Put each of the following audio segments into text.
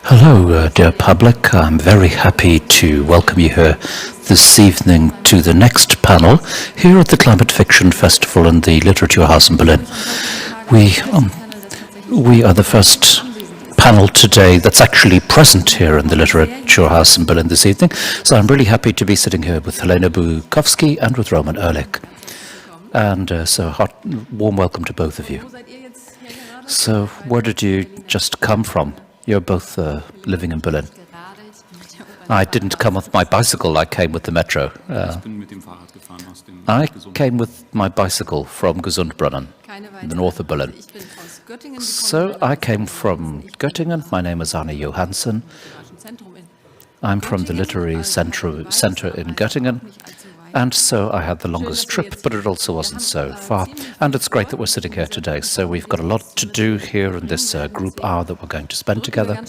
Hello, dear public. I'm very happy to welcome you here this evening to the next panel here at the Climate Fiction Festival in the Literature House in Berlin. We are the first panel today that's actually present here in the Literature House in Berlin this evening. So I'm really happy to be sitting here with Helene Bukowski and with Roman Ehrlich. And warm welcome to both of you. So where did you just come from? You're both living in Berlin. I didn't come with my bicycle, I came with the metro. I came with my bicycle from Gesundbrunnen, in the north of Berlin. So I came from Göttingen. My name is Anja Johannsen. I'm from the Literary Center in Göttingen. And so I had the longest trip, but it also wasn't so far. And it's great that we're sitting here today. So we've got a lot to do here in this group hour that we're going to spend together.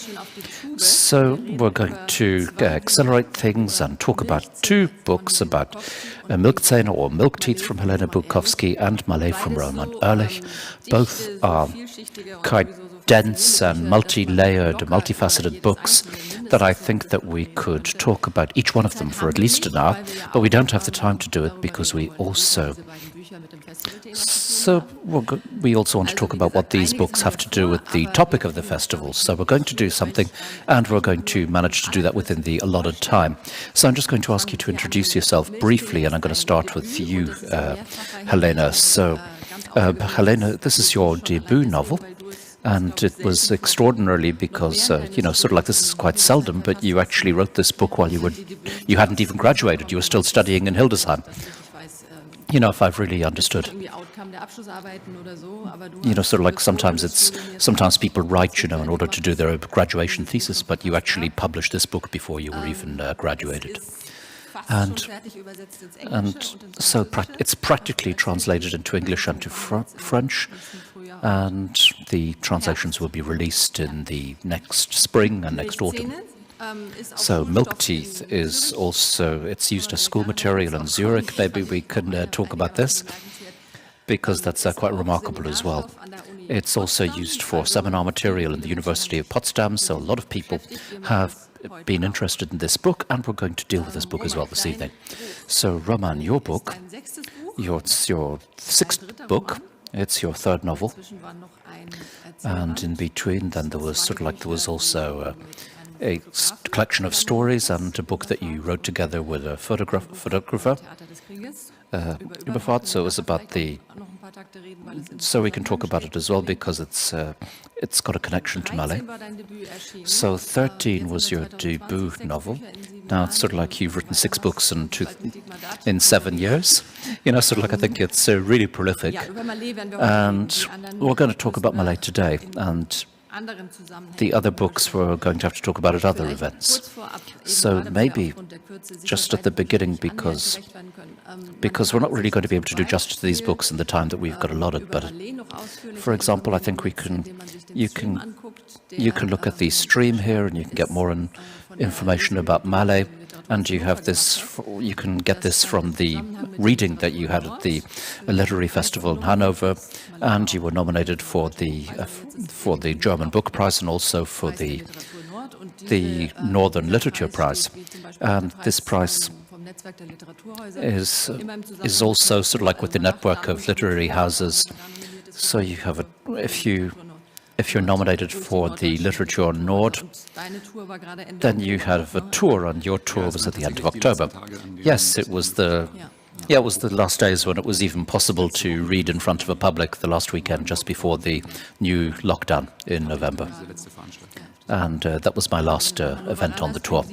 So we're going to accelerate things and talk about two books about Milchzähne or Milk Teeth from Helene Bukowski and Malé from Roman Ehrlich. Both are quite dense and multi-layered, multifaceted books that I think that we could talk about each one of them for at least an hour, but we don't have the time to do it because we also want to talk about what these books have to do with the topic of the festival. So we're going to do something, and we're going to manage to do that within the allotted time. So I'm just going to ask you to introduce yourself briefly, and I'm going to start with you, Helene. So, Helene, this is your debut novel. And it was extraordinarily because, sort of like this is quite seldom, but you actually wrote this book while you hadn't even graduated. You were still studying in Hildesheim. If I've really understood. Sort of like sometimes people write, in order to do their graduation thesis, but you actually published this book before you were even graduated. And so it's practically translated into English and to French, and the translations will be released in the next spring and next autumn. So Milk Teeth is also, it's used as school material in Zurich. Maybe we can talk about this, because that's quite remarkable as well. It's also used for seminar material in the University of Potsdam, so a lot of people have been interested in this book, and we're going to deal with this book as well this evening. So Roman, your book, it's your sixth book, it's your third novel, and in between then there was also a collection of stories and a book that you wrote together with a photographer, so it was about so we can talk about it as well, because it's got a connection to Malé. So 13 was your debut novel. Now it's sort of like you've written 6 books in 7 years. Sort of like I think it's really prolific. And we're going to talk about Malé today. And the other books we're going to have to talk about at other events. So maybe just at the beginning, because we're not really going to be able to do justice to these books in the time that we've got allotted. But for example, I think you can look at the stream here, and you can get more information about Malé. And you can get this from the reading that you had at the literary festival in Hanover, and you were nominated for the German Book Prize and also for the Northern Literature Prize. And this prize is also sort of like with the network of literary houses. So you have if you're nominated for the Literature Nord, then you have a tour, and your tour was at the end of October. Yes, it was the last days when it was even possible to read in front of a public, the last weekend just before the new lockdown in November. And that was my last event on the tour.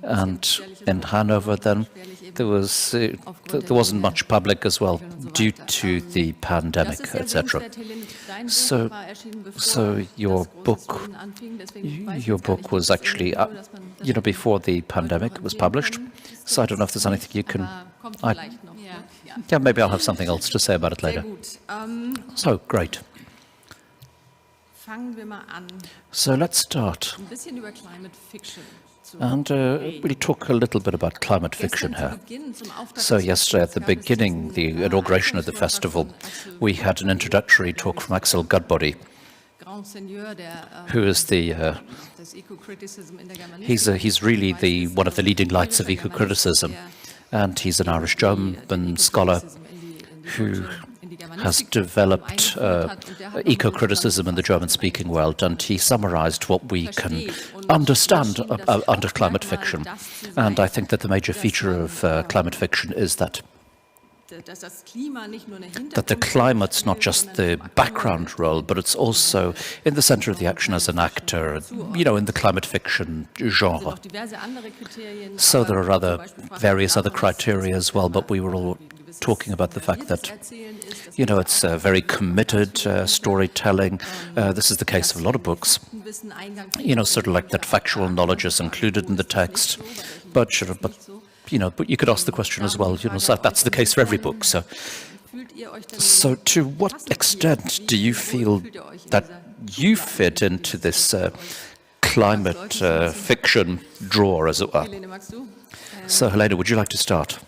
And in Hanover then, there wasn't much public as well due to the pandemic, etc. So your book was actually before the pandemic was published. So I don't know if there's anything you can. Maybe I'll have something else to say about it later. So great. So let's start. And we'll talk a little bit about climate fiction here. So yesterday at the beginning, the inauguration of the festival, we had an introductory talk from Axel Goodbody, who is the he's really one of the leading lights of eco-criticism, and he's an Irish-German scholar who has developed eco-criticism in the German-speaking world, and he summarized what we can understand under climate fiction. And I think that the major feature of climate fiction is that the climate's not just the background role, but it's also in the center of the action as an actor, in the climate fiction genre. So there are various other criteria as well, but we were all talking about the fact that, it's very committed storytelling. This is the case of a lot of books. Sort of like that factual knowledge is included in the text, but you could ask the question as well, so that's the case for every book. So to what extent do you feel that you fit into this climate fiction drawer, as it were? So, Helene, would you like to start?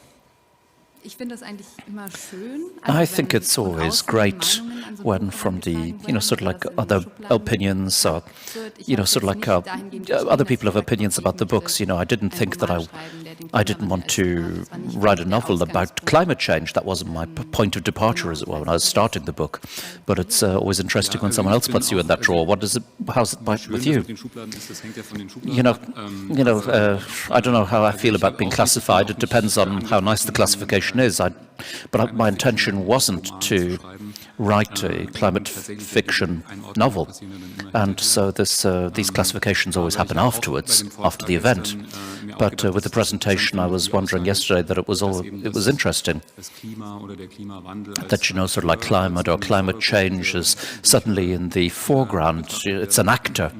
I think it's always great when from the, sort of like other opinions, or, sort of like other people have opinions about the books. I didn't think that I didn't want to write a novel about climate change. That wasn't my point of departure, as it were, when I was starting the book. But it's always interesting when someone else puts you in that drawer. How's it with you? I don't know how I feel about being classified. It depends on how nice the classification is. But my intention wasn't to write a climate fiction novel, and so these classifications always happen afterwards, after the event. But with the presentation, I was wondering yesterday that it was interesting that sort of like climate or climate change is suddenly in the foreground. It's an actor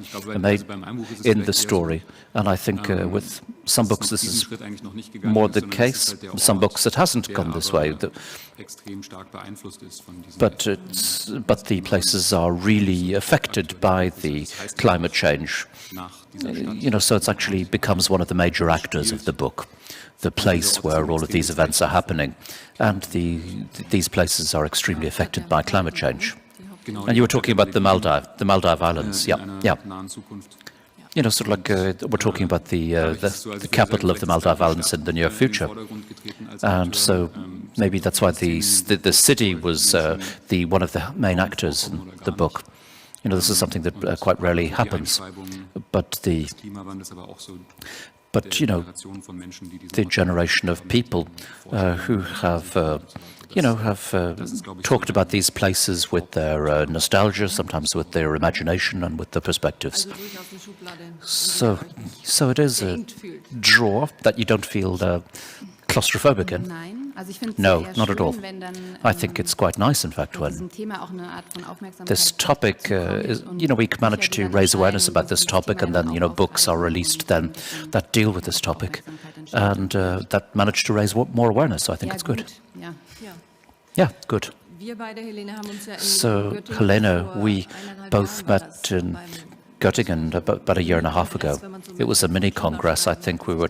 in the story, and I think with some books this is more the case. Some books it hasn't gone this way. But the places are really affected by the climate change. So it actually becomes one of the major actors of the book, the place where all of these events are happening. And these places are extremely affected by climate change. And you were talking about the Maldive Islands. Yeah. Sort of like we're talking about the capital of the Maldive Islands in the near future. And so maybe that's why the city was one of the main actors in the book. This is something that quite rarely happens. But the generation of people who have talked about these places with their nostalgia, sometimes with their imagination and with their perspectives. So it is a drawer that you don't feel claustrophobic in. No, not at all. I think it's quite nice, in fact, when this topic is, we can manage to raise awareness about this topic, and then, books are released then that deal with this topic, and that manage to raise more awareness. So I think it's good. Yeah, good. So, Helene, we both met in Göttingen about a year and a half ago. It was a mini congress. I think we were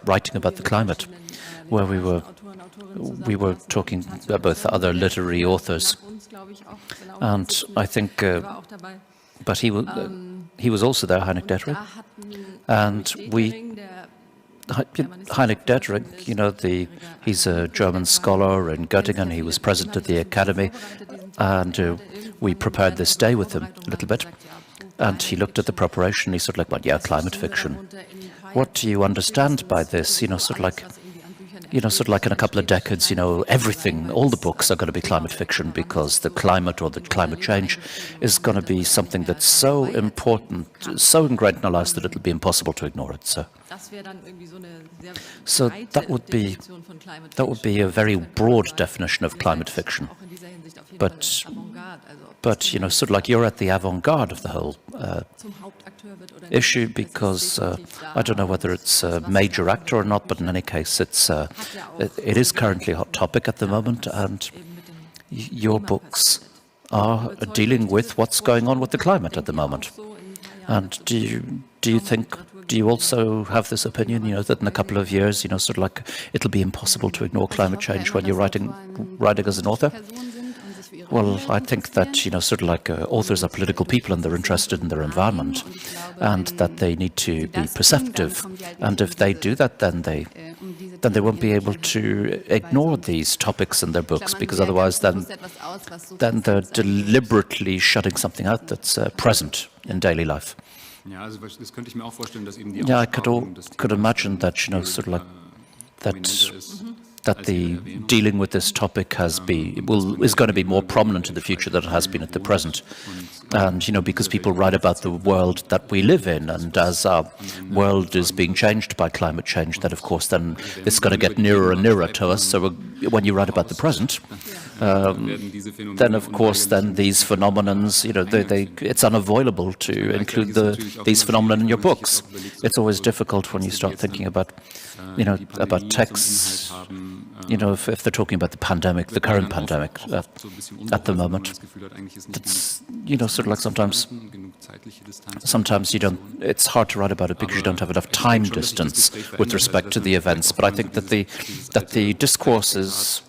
writing about the climate, where we were talking about other literary authors, and I think, but he was also there, Heinrich Dettrich, and Heinrich Dettrich, he's a German scholar in Göttingen. He was president of the academy, and we prepared this day with him a little bit. And he looked at the preparation. He sort of like, climate fiction. What do you understand by this? Sort of like in a couple of decades, everything, all the books are going to be climate fiction, because the climate or the climate change is going to be something that's so important, so ingrained in our lives that it'll be impossible to ignore it. So that would be a very broad definition of climate fiction. But sort of like you're at the avant-garde of the whole issue, because I don't know whether it's a major actor or not, but in any case, it is currently a hot topic at the moment, and your books are dealing with what's going on with the climate at the moment. And do you also have this opinion, that in a couple of years, sort of like it'll be impossible to ignore climate change when you're writing as an author? Well, I think that, sort of like authors are political people and they're interested in their environment, and that they need to be perceptive. And if they do that, then they won't be able to ignore these topics in their books, because otherwise then they're deliberately shutting something out that's present in daily life. Yeah, I could imagine that, sort of like that the dealing with this topic is going to be more prominent in the future than it has been at the present. And, because people write about the world that we live in, and as our world is being changed by climate change, then of course then it's going to get nearer and nearer to us. So when you write about the present, then of course then these phenomenons, it's unavoidable to include these phenomena in your books. It's always difficult when you start thinking about, about texts, if they're talking about the pandemic, the current pandemic at the moment. It's, sort of like sometimes you don't, it's hard to write about it because you don't have enough time distance with respect to the events. But I think that the discourse is,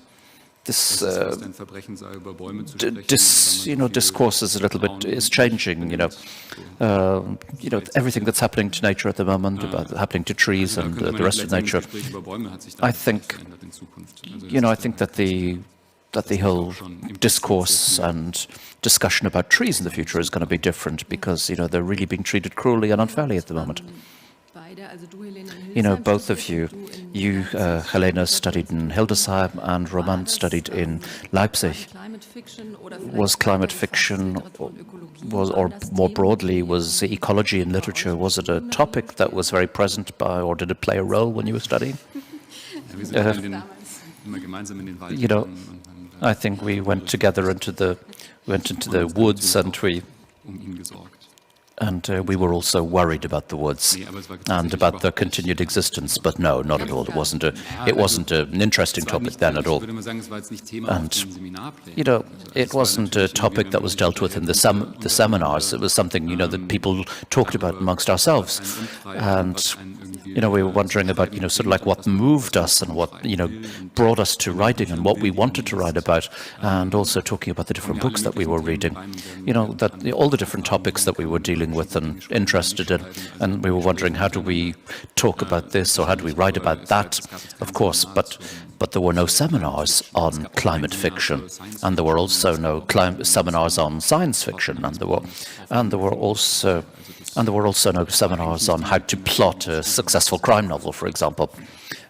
discourse is a little bit is changing. Everything that's happening to nature at the moment, happening to trees and the rest of nature. I think, I think that the whole discourse and discussion about trees in the future is going to be different, because they're really being treated cruelly and unfairly at the moment. Both of you, Helene, studied in Hildesheim, and Roman studied in Leipzig. Was climate fiction, or more broadly, was ecology in literature, was it a topic that was very present or did it play a role when you were studying? I think we went together into the woods, and we were also worried about the woods and about their continued existence. But no, not at all. It wasn't an interesting topic then at all. And it wasn't a topic that was dealt with in the seminars. It was something that people talked about amongst ourselves. And we were wondering about, sort of like what moved us and what, brought us to writing and what we wanted to write about, and also talking about the different books that we were reading, all the different topics that we were dealing with and interested in. And we were wondering, how do we talk about this, or how do we write about that? Of course, but there were no seminars on climate fiction, and there were also no seminars on science fiction, and there were also no seminars on how to plot a successful crime novel, for example.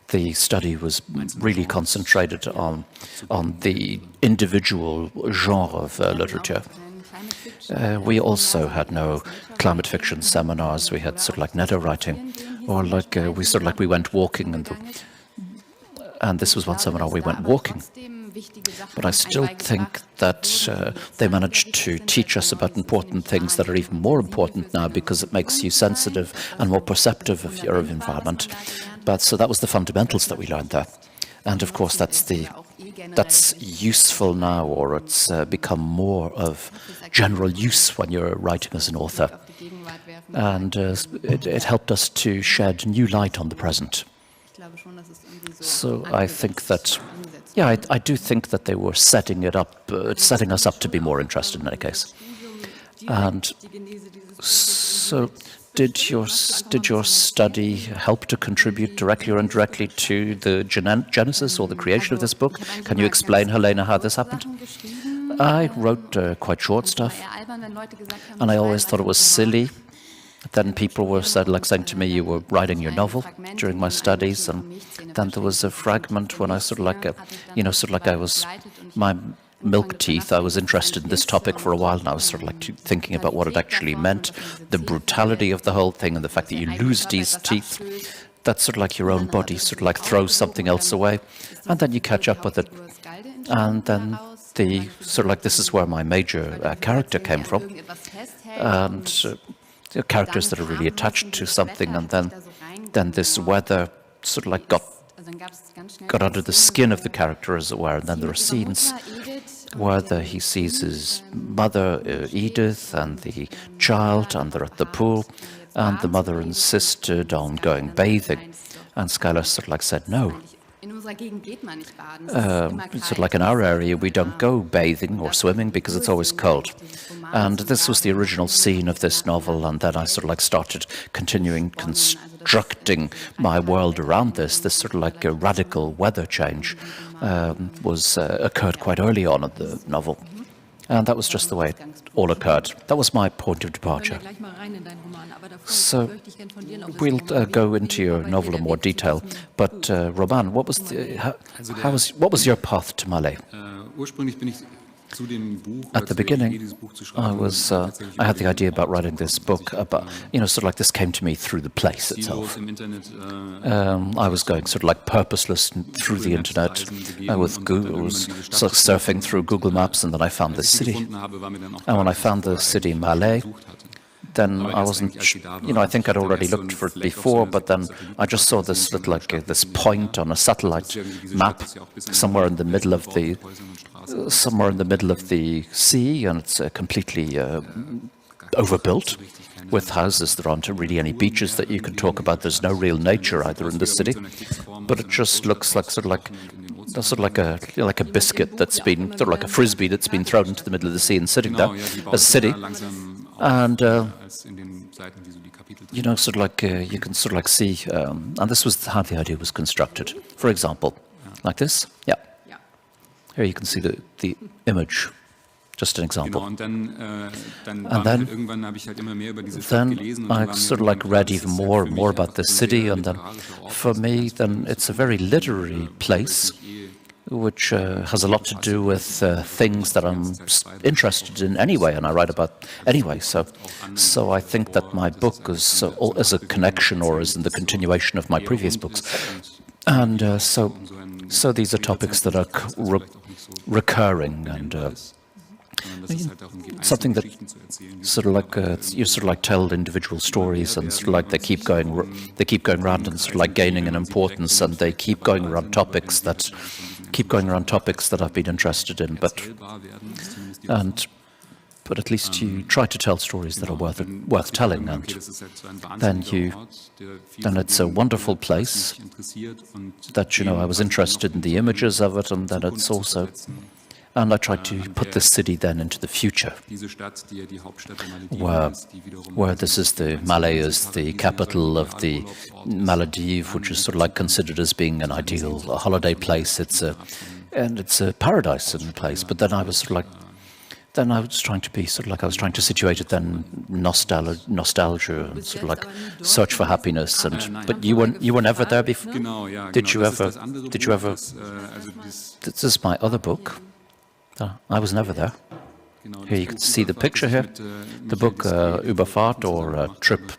The study was really concentrated on the individual genre of literature. We also had no climate fiction seminars. We had sort of like letter writing, or like we went walking, and this was one seminar we went walking. But I still think that they managed to teach us about important things that are even more important now, because it makes you sensitive and more perceptive of your environment. But so that was the fundamentals that we learned there. And of course, that's useful now, or it's become more of general use when you're writing as an author. And it helped us to shed new light on the present. So I think that, I do think that they were setting us up to be more interested in any case. And so did your study help to contribute directly or indirectly to the genesis or the creation of this book? Can you explain, Helene, how this happened? I wrote quite short stuff, and I always thought it was silly. Then people were saying to me, you were writing your novel during my studies, and then there was a fragment when I I was, my milk teeth, I was interested in this topic for a while, and I was sort of like thinking about what it actually meant, the brutality of the whole thing, and the fact that you lose these teeth. That's sort of like your own body sort of like throws something else away, and then you catch up with it. And then this is where my major character came from, and characters that are really attached to something, and then this weather sort of like got under the skin of the character, as it were. And then there are scenes where he sees his mother, Edith, and the child, and they're at the pool, and the mother insisted on going bathing, and Skylar sort of like said no. sort of like in our area, we don't go bathing or swimming because it's always cold. And this was the original scene of this novel, and then I sort of like started constructing my world around this. This sort of like a radical weather change occurred quite early on in the novel. And that was just the way it all occurred. That was my point of departure. So we'll go into your novel in more detail. But Roman, what was your path to Malé? At the beginning, I had the idea about writing this book about, sort of like this came to me through the place itself. I was going sort of like purposeless through the internet with Google, sort of surfing through Google Maps, and then I found this city. And when I found the city Malé, then I wasn't, I think I'd already looked for it before, but then I just saw this little, this point on a satellite map somewhere in the middle of the sea, and it's completely overbuilt with houses. There aren't really any beaches that you can talk about. There's no real nature either in the city, but it just looks like sort of like a biscuit that's been sort of like a frisbee that's been thrown into the middle of the sea and sitting there as a city. And sort of like you can sort of like see, and this was how the idea was constructed. For example, like this, yeah. Here you can see the image, just an example. And then I sort of like read even more and more about this city, and then for me, then it's a very literary place, which has a lot to do with things that I'm interested in anyway, and I write about anyway. So I think that my book is a connection, or is in the continuation of my previous books. And so these are topics that are recurring, and something that sort of like you sort of like tell individual stories, and sort of like they keep going around and sort of like gaining in importance, and they keep going around topics that I've been interested in, but at least you try to tell stories that are worth telling, and then it's a wonderful place that I was interested in the images of it, and then it's also, and I tried to put this city then into the future, where this is the Malé is the capital of the Maldives, which is sort of like considered as being an ideal holiday place. It's a paradise in the place. But then I was sort of like, I was trying to situate it then nostalgia and sort of like search for happiness. But you were never there before. Did you ever? This is my other book. I was never there. Here you can see the picture here, the book Überfahrt, or Trip.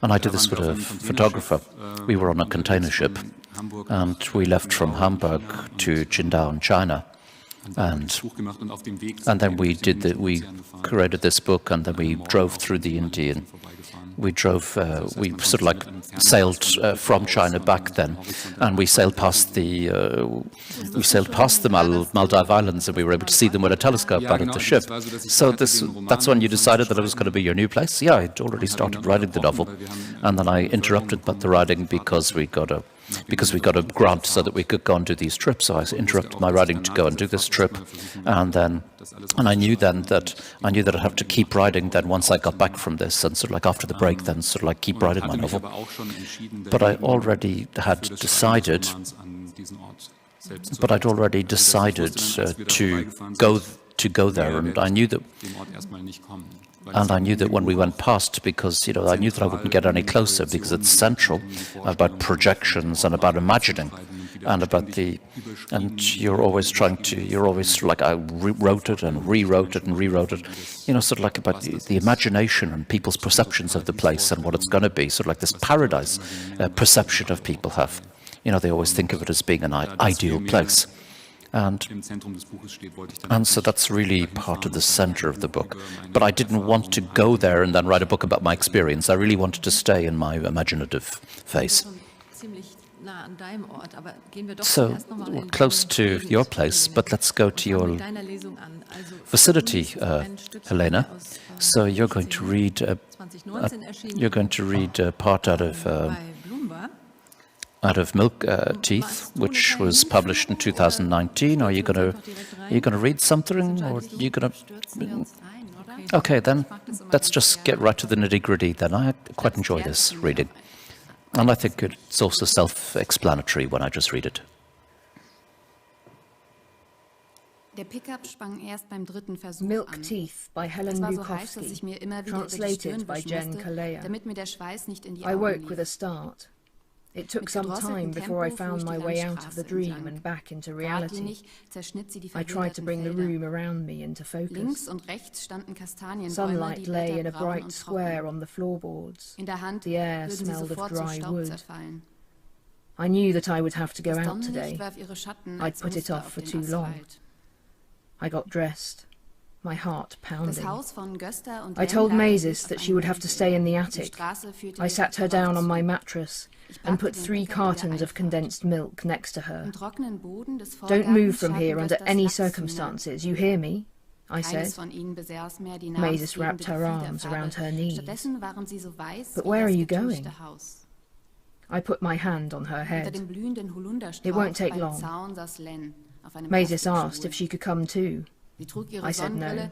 And I did this with a photographer. We were on a container ship, and we left from Hamburg to Qingdao in China. And then we created this book, and then we drove through the Indian. We sort of like sailed from China back then, and we sailed past the Maldive Islands, and we were able to see them with a telescope out of the ship. So that's when you decided that it was going to be your new place? Yeah, I'd already started writing the novel, and then I interrupted the writing because we got a grant so that we could go and do these trips. So I interrupted my writing to go and do this trip, and I knew that I'd have to keep writing then once I got back from this, and sort of like after the break then sort of like keep writing my novel. But I'd already decided to go there, and I knew that. And I knew that when we went past, because I knew that I wouldn't get any closer, because it's central about projections and about imagining, and you're always like, I wrote it and rewrote it and rewrote it, sort of like about the imagination and people's perceptions of the place and what it's going to be, sort of like this paradise perception of people have. They always think of it as being an ideal place. And so that's really part of the center of the book. But I didn't want to go there and then write a book about my experience. I really wanted to stay in my imaginative phase. So we're close to your place, but let's go to your vicinity, Helene. So you're going to read part out of out of Milk Teeth, which was published in 2019. Are you going to read something, or are you going to? Okay, then let's just get right to the nitty-gritty. Then I quite enjoy this reading, and I think it's also self-explanatory when I just read it. Milk Teeth by Helene Bukowski, translated by Jen Kalea. I woke with a start. It took some time before I found my way out of the dream and back into reality. I tried to bring the room around me into focus. Sunlight lay in a bright square on the floorboards. The air smelled of dry wood. I knew that I would have to go out today. I'd put it off for too long. I got dressed, my heart pounding. I told Maisis that she would have to stay in the attic. I sat her down on my mattress and put 3 cartons of condensed milk next to her. Don't move from here under any circumstances, you hear me? I said. Maisis wrapped her arms around her knees. But where are you going? I put my hand on her head. It won't take long. Maisis asked if she could come too. I said no.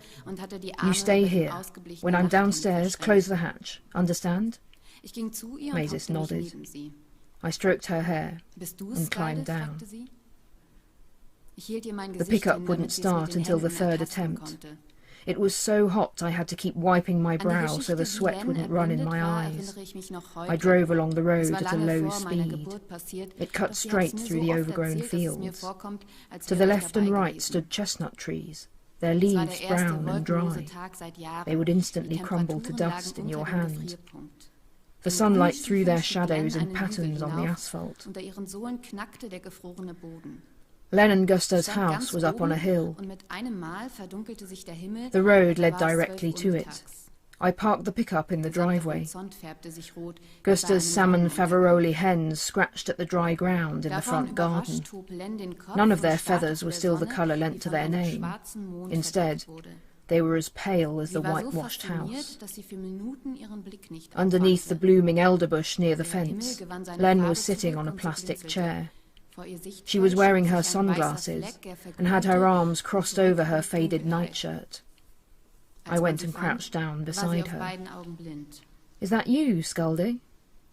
You stay here. When I'm downstairs, close the hatch. Understand? Maisis nodded. I stroked her hair and climbed down. The pickup wouldn't start until the 3rd attempt. It was so hot I had to keep wiping my brow so the sweat wouldn't run in my eyes. I drove along the road at a low speed. It cut straight through the overgrown fields. To the left and right stood chestnut trees, their leaves brown and dry. They would instantly crumble to dust in your hand. The sunlight threw their shadows in patterns on the asphalt. Len and Gusta's house was up on a hill. The road led directly to it. I parked the pickup in the driveway. Gusta's salmon Faverolli hens scratched at the dry ground in the front garden. None of their feathers were still the colour lent to their name. Instead, they were as pale as the whitewashed house. Underneath the blooming elderbush near the fence, Len was sitting on a plastic chair. She was wearing her sunglasses and had her arms crossed over her faded nightshirt. I went and crouched down beside her. "Is that you, Skalde?"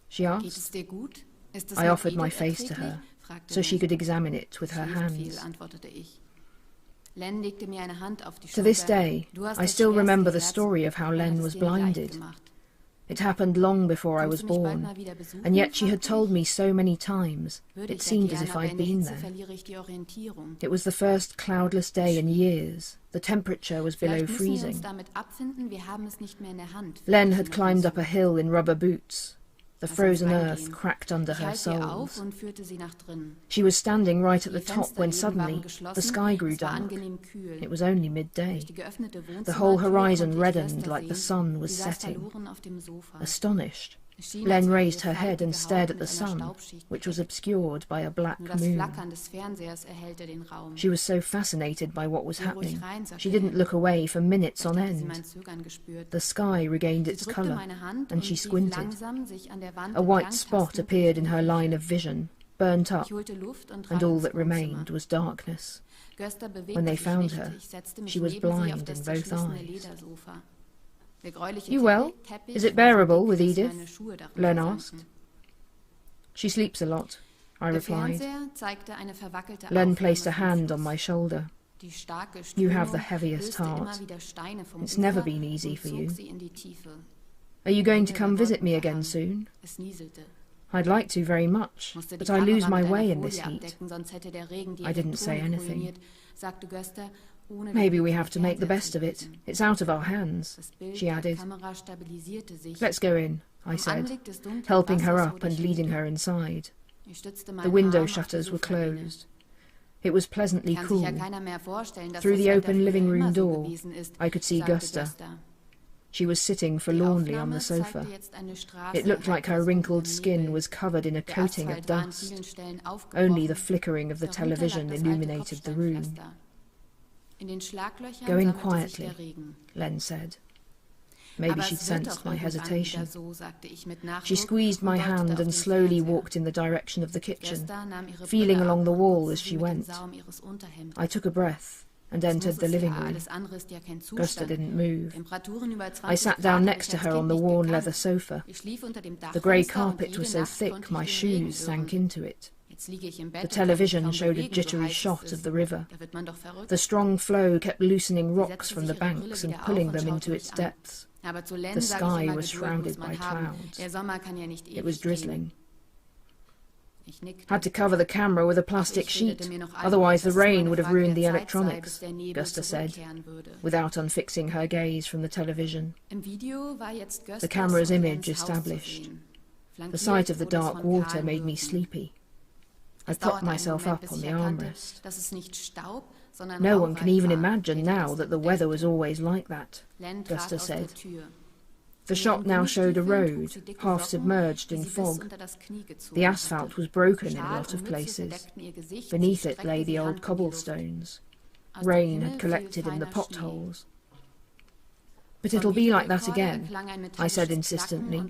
she asked. I offered my face to her, so she could examine it with her hands. To this day, I still remember the story of how Len was blinded. It happened long before I was born, and yet she had told me so many times, it seemed as if I'd been there. It was the first cloudless day in years. The temperature was below freezing. Len had climbed up a hill in rubber boots. The frozen earth cracked under her soles. She was standing right at the top when suddenly the sky grew dark. It was only midday. The whole horizon reddened like the sun was setting. Astonished, Len raised her head and stared at the sun, which was obscured by a black moon. She was so fascinated by what was happening, she didn't look away for minutes on end. The sky regained its colour, and she squinted. A white spot appeared in her line of vision, burnt up, and all that remained was darkness. When they found her, she was blind in both eyes. "You well? Is it bearable with Edith?" Len asked. "She sleeps a lot," I replied. Len placed a hand on my shoulder. "You have the heaviest heart. It's never been easy for you. Are you going to come visit me again soon?" "I'd like to very much, but I lose my way in this heat." I didn't say anything. "Maybe we have to make the best of it. It's out of our hands," she added. "Let's go in," I said, helping her up and leading her inside. The window shutters were closed. It was pleasantly cool. Through the open living room door, I could see Gusta. She was sitting forlornly on the sofa. It looked like her wrinkled skin was covered in a coating of dust. Only the flickering of the television illuminated the room. "Go in quietly," Len said. Maybe she'd sensed my hesitation. She squeezed my hand and slowly walked in the direction of the kitchen, feeling along the wall as she went. I took a breath and entered the living room. Gösta didn't move. I sat down next to her on the worn leather sofa. The grey carpet was so thick my shoes sank into it. The television showed a jittery shot of the river. The strong flow kept loosening rocks from the banks and pulling them into its depths. The sky was shrouded by clouds. It was drizzling. Had to cover the camera with a plastic sheet, otherwise the rain would have ruined the electronics, Gösta said, without unfixing her gaze from the television. The camera's image established. The sight of the dark water made me sleepy. I propped myself up on the armrest. No one can even imagine now that the weather was always like that, Gösta said. The shot now showed a road, half submerged in fog. The asphalt was broken in a lot of places. Beneath it lay the old cobblestones. Rain had collected in the potholes. But it'll be like that again, I said insistently,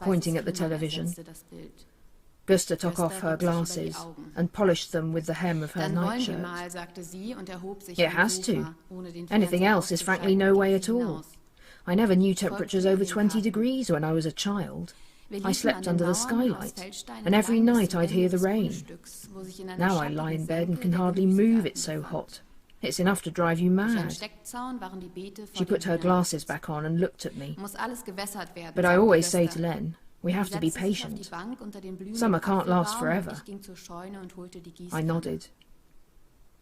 pointing at the television. Gösta took off her glasses and polished them with the hem of her nightshirt. It has to. Anything else is frankly no way at all. I never knew temperatures over 20 degrees when I was a child. I slept under the skylight, and every night I'd hear the rain. Now I lie in bed and can hardly move, it's so hot. It's enough to drive you mad. She put her glasses back on and looked at me. But I always say to Len, we have to be patient. Summer can't last forever. I nodded.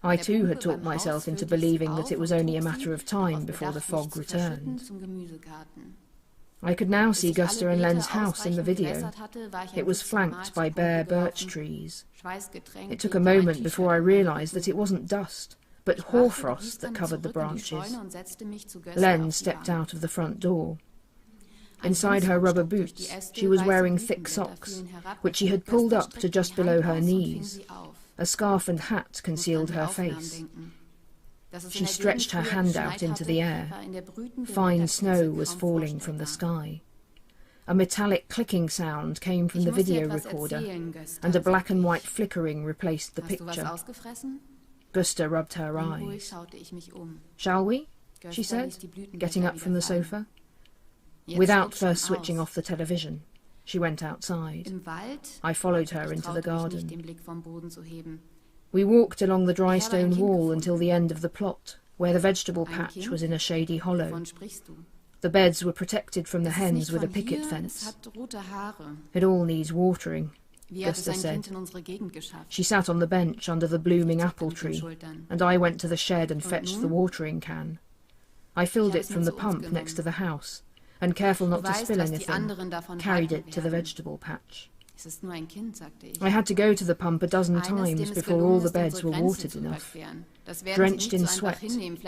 I too had talked myself into believing that it was only a matter of time before the fog returned. I could now see Gösta and Len's house in the video. It was flanked by bare birch trees. It took a moment before I realised that it wasn't dust, but hoarfrost that covered the branches. Len stepped out of the front door. Inside her rubber boots, she was wearing thick socks, which she had pulled up to just below her knees. A scarf and hat concealed her face. She stretched her hand out into the air. Fine snow was falling from the sky. A metallic clicking sound came from the video recorder, and a black and white flickering replaced the picture. Gösta rubbed her eyes. Shall we? She said, getting up from the sofa. Without first switching off the television, she went outside. I followed her into the garden. We walked along the dry stone wall until the end of the plot, where the vegetable patch was in a shady hollow. The beds were protected from the hens with a picket fence. It all needs watering, Gösta said. She sat on the bench under the blooming apple tree, and I went to the shed and fetched the watering can. I filled it from the pump next to the house, and careful not to spill anything, carried it to the vegetable patch. I had to go to the pump a dozen times before all the beds were watered enough. Drenched in sweat,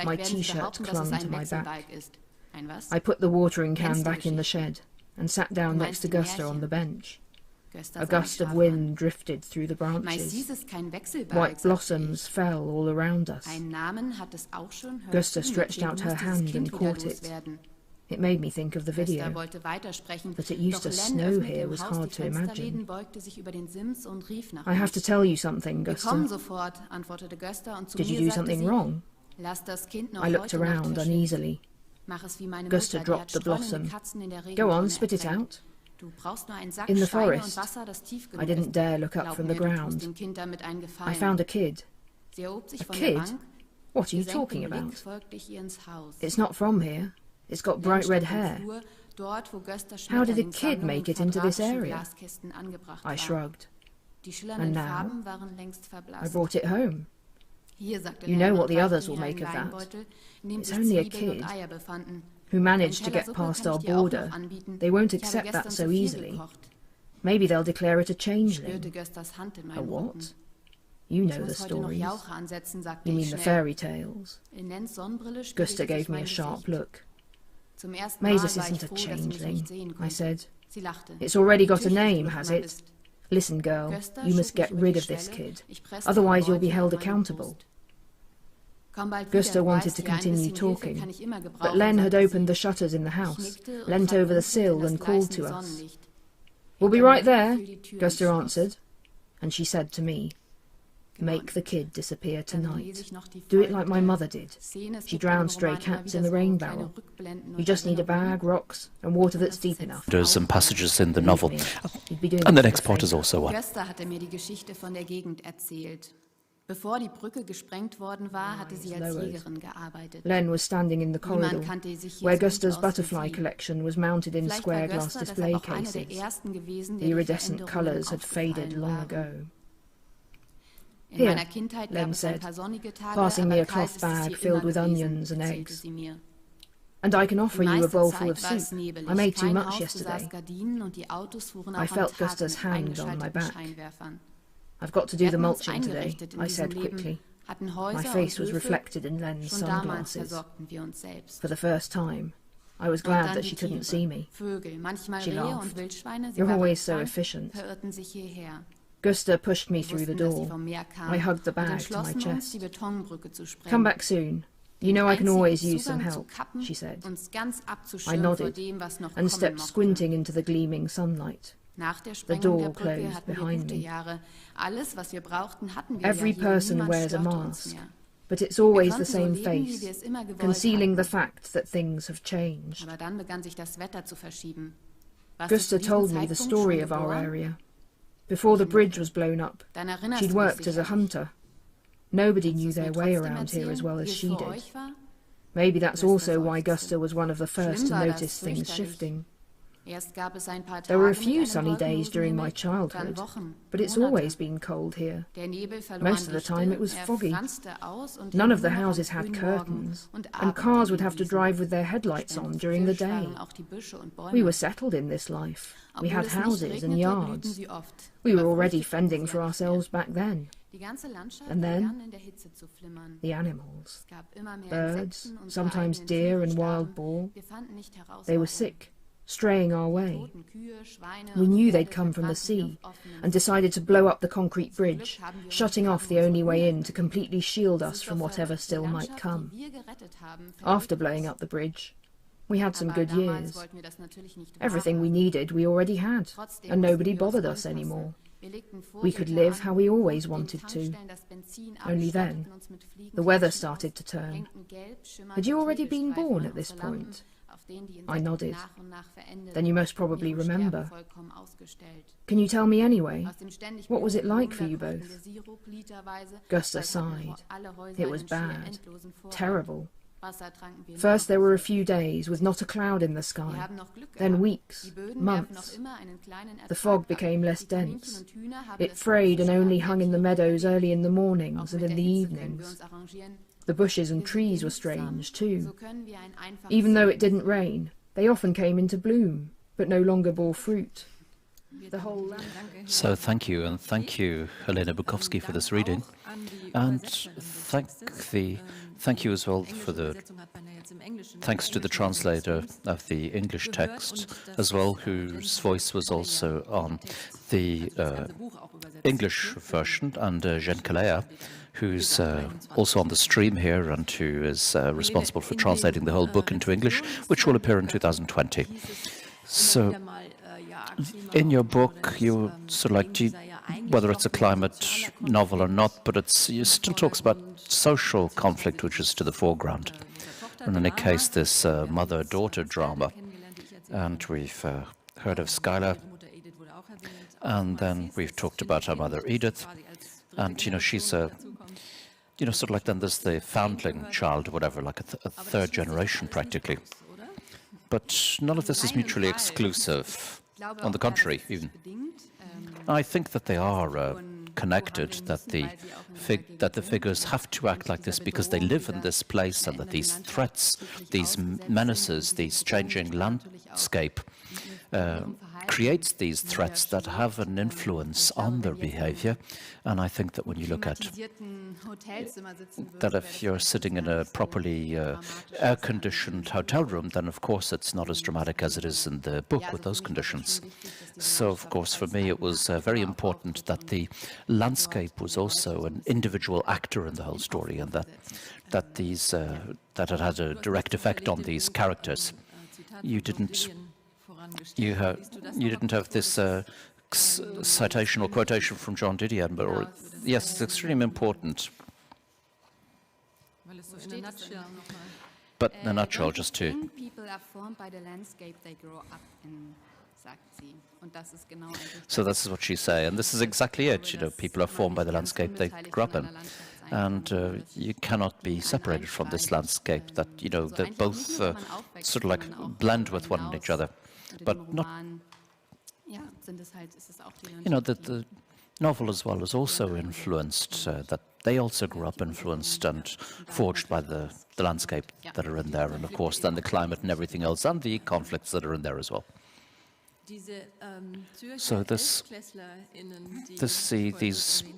my t-shirt clung to my back. I put the watering can back in the shed and sat down next to Gösta on the bench. A gust of wind drifted through the branches. White blossoms fell all around us. Gösta stretched out her hand and caught it. It made me think of the video. That it used to snow here was hard to imagine. I have to tell you something, Gösta. Did you do something wrong? I looked around uneasily. Gösta dropped the blossom. Go on, spit it out. In the forest, I didn't dare look up from the ground. I found a kid. A kid? What are you talking about? It's not from here. It's got bright red hair. How did a kid make it into this area? I shrugged. And now, I brought it home. You know what the others will make of that. It's only a kid who managed to get past our border. They won't accept that so easily. Maybe they'll declare it a changeling. A what? You know the stories. You mean the fairy tales. Gösta gave me a sharp look. Maisus isn't a changeling, I said. It's already got a name, has it? Listen, girl, you must get rid of this kid. Otherwise you'll be held accountable. Gustav wanted to continue talking, but Len had opened the shutters in the house, leant over the sill and called to us. "We'll be right there," Gustav answered, and she said to me, "Make the kid disappear tonight. Do it like my mother did. She drowned stray cats in the rain barrel. You just need a bag, rocks, and water that's deep enough." There's some passages in the novel, and the next part is also one. Gösta hatte mir die Geschichte von der Gegend erzählt. Bevor die Brücke gesprengt worden war, hatte sie als Jägerin gearbeitet. Len was standing in the corridor, where Gustav's butterfly collection was mounted in square glass display cases. The iridescent colours had faded long ago. "Here," Len said, passing me a cloth bag filled with onions and eggs. "And I can offer you a bowlful of soup. I made too much yesterday." I felt Gustav's hand on my back. "I've got to do the mulching today," I said quickly. My face was reflected in Len's sunglasses. For the first time, I was glad that she couldn't see me. She laughed. "You're always so efficient." Gustav pushed me through the door. I hugged the bag to my chest. "Come back soon. You know I can always use some help," she said. I nodded and stepped squinting into the gleaming sunlight. The door closed behind me. Every person wears a mask, but it's always the same face, concealing the fact that things have changed. Gustav told me the story of our area. Before the bridge was blown up, she'd worked as a hunter. Nobody knew their way around here as well as she did. Maybe that's also why Gustav was one of the first to notice things shifting. There were a few sunny days during my childhood, but it's always been cold here. Most of the time it was foggy. None of the houses had curtains, and cars would have to drive with their headlights on during the day. We were settled in this life. We had houses and yards. We were already fending for ourselves back then. And then, the animals. Birds, sometimes deer and wild boar. They were sick, straying our way. We knew they'd come from the sea, and decided to blow up the concrete bridge, shutting off the only way in to completely shield us from whatever still might come. After blowing up the bridge, we had some good years. Everything we needed we already had, and nobody bothered us anymore. We could live how we always wanted to. Only then, the weather started to turn. Had you already been born at this point? I nodded. Then you most probably remember. Can you tell me anyway? What was it like for you both? Gustav sighed. It was bad. Terrible. First there were a few days with not a cloud in the sky, then weeks, months. The fog became less dense. It frayed and only hung in the meadows early in the mornings and in the evenings. The bushes and trees were strange too. Even though it didn't rain, they often came into bloom, but no longer bore fruit. So thank you, and thank you, Helene Bukowski, for this reading, and thank you as well for thanks to the translator of the English text as well, whose voice was also on the English version, and Jen Kalea, who's also on the stream here and who is responsible for translating the whole book into English, which will appear in 2020. So, in your book, you sort of like, whether it's a climate novel or not, but it still talks about social conflict, which is to the foreground. And in a case, this mother-daughter drama. And we've heard of Skylar, and then we've talked about her mother, Edith. And, she's a, sort of like, then there's the foundling child or whatever, like a third generation practically. But none of this is mutually exclusive. On the contrary, even. I think that they are connected, that the figures have to act like this because they live in this place, and that these threats, these menaces, these changing landscape creates these threats that have an influence on their behavior. And I think that when you look at that, if you're sitting in a properly air-conditioned hotel room, then of course it's not as dramatic as it is in the book with those conditions. So of course for me it was very important that the landscape was also an individual actor in the whole story, and that it had a direct effect on these characters. You didn't have this citation or quotation from John Didion, but yes, it's extremely important. But in a nutshell, just to... People are formed by the landscape they grow up in, sagt sie. So this is what she's saying, and this is exactly it. You know, people are formed by the landscape they grew up in, and you cannot be separated from this landscape. That, you know, they both sort of like blend with one another, but not. You know, that the novel as well is also influenced. That they also grew up influenced and forged by the landscape that are in there, and of course then the climate and everything else, and the conflicts that are in there as well. So these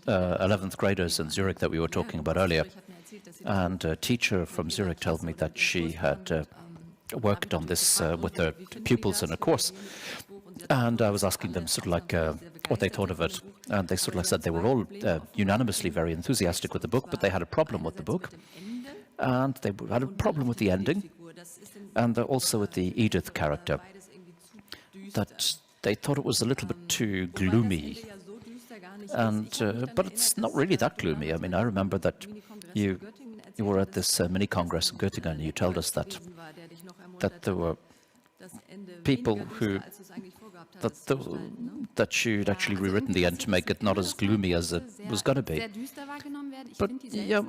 11th graders in Zurich that we were talking about earlier, and a teacher from Zurich told me that she had worked on this with her pupils in a course, and I was asking them sort of like what they thought of it, and they sort of like said they were all unanimously very enthusiastic with the book, but they had a problem with the book, and they had a problem with the ending, and also with the Edith character. That they thought it was a little bit too gloomy, and but it's not really that gloomy. I mean, I remember that you were at this mini congress in Göttingen, and you told us that there were people who that you'd actually rewritten the end to make it not as gloomy as it was going to be. But yeah,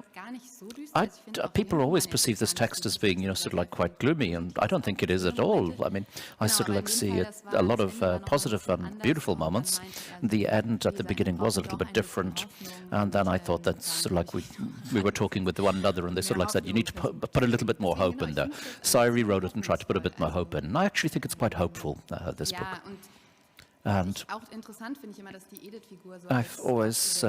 people always perceive this text as being, you know, sort of like quite gloomy, and I don't think it is at all. I mean, I sort of like see a lot of positive and beautiful moments. The end at the beginning was a little bit different, and then I thought that sort of like we were talking with one another, and they sort of like said you need to put a little bit more hope in there. So I rewrote it and tried to put a bit more hope in, and I actually think it's quite hopeful, this book. And I've always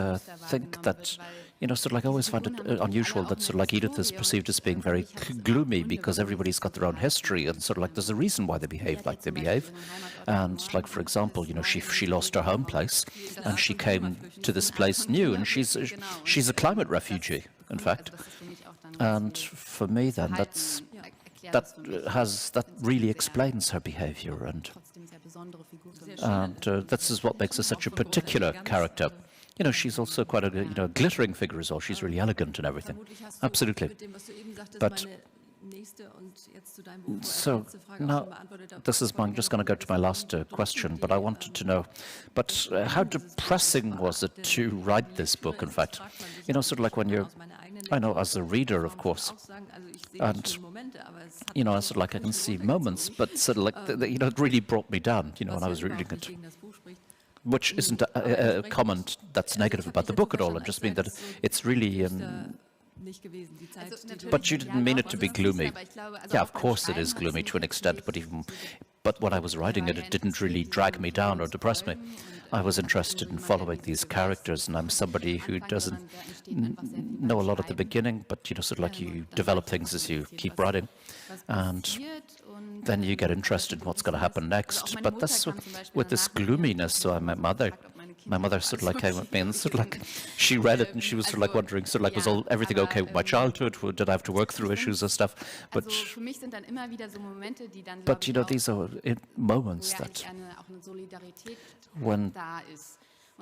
think that, you know, sort of like I always find it unusual that sort of like Edith is perceived as being very gloomy, because everybody's got their own history, and sort of like there's a reason why they behave like they behave. And like, for example, you know, she lost her home place and she came to this place new, and she's a climate refugee, in fact. And for me then that really explains her behavior, and this is what makes her such a particular character. You know, she's also quite a glittering figure as well. She's really elegant and everything. Absolutely. But so now, I'm just going to go to my last question, but I wanted to know, but how depressing was it to write this book, in fact? You know, sort of like when you're, I know as a reader, of course, and, you know, sort of like I can see moments, but sort of like, you know, it really brought me down, you know, when I was reading it. Which isn't a comment that's negative about the book at all. I just mean that it's really... but you didn't mean it to be gloomy. Yeah, of course it is gloomy to an extent, but when I was writing it, it didn't really drag me down or depress me. I was interested in following these characters, and I'm somebody who doesn't know a lot at the beginning, but, you know, sort of like you develop things as you keep writing, and then you get interested in what's going to happen next. But that's with this gloominess. So my mother sort of like came at me and sort of like she read it, and she was sort of like wondering, sort of like, was everything okay with my childhood? Did I have to work through issues and stuff? But you know, these are moments that when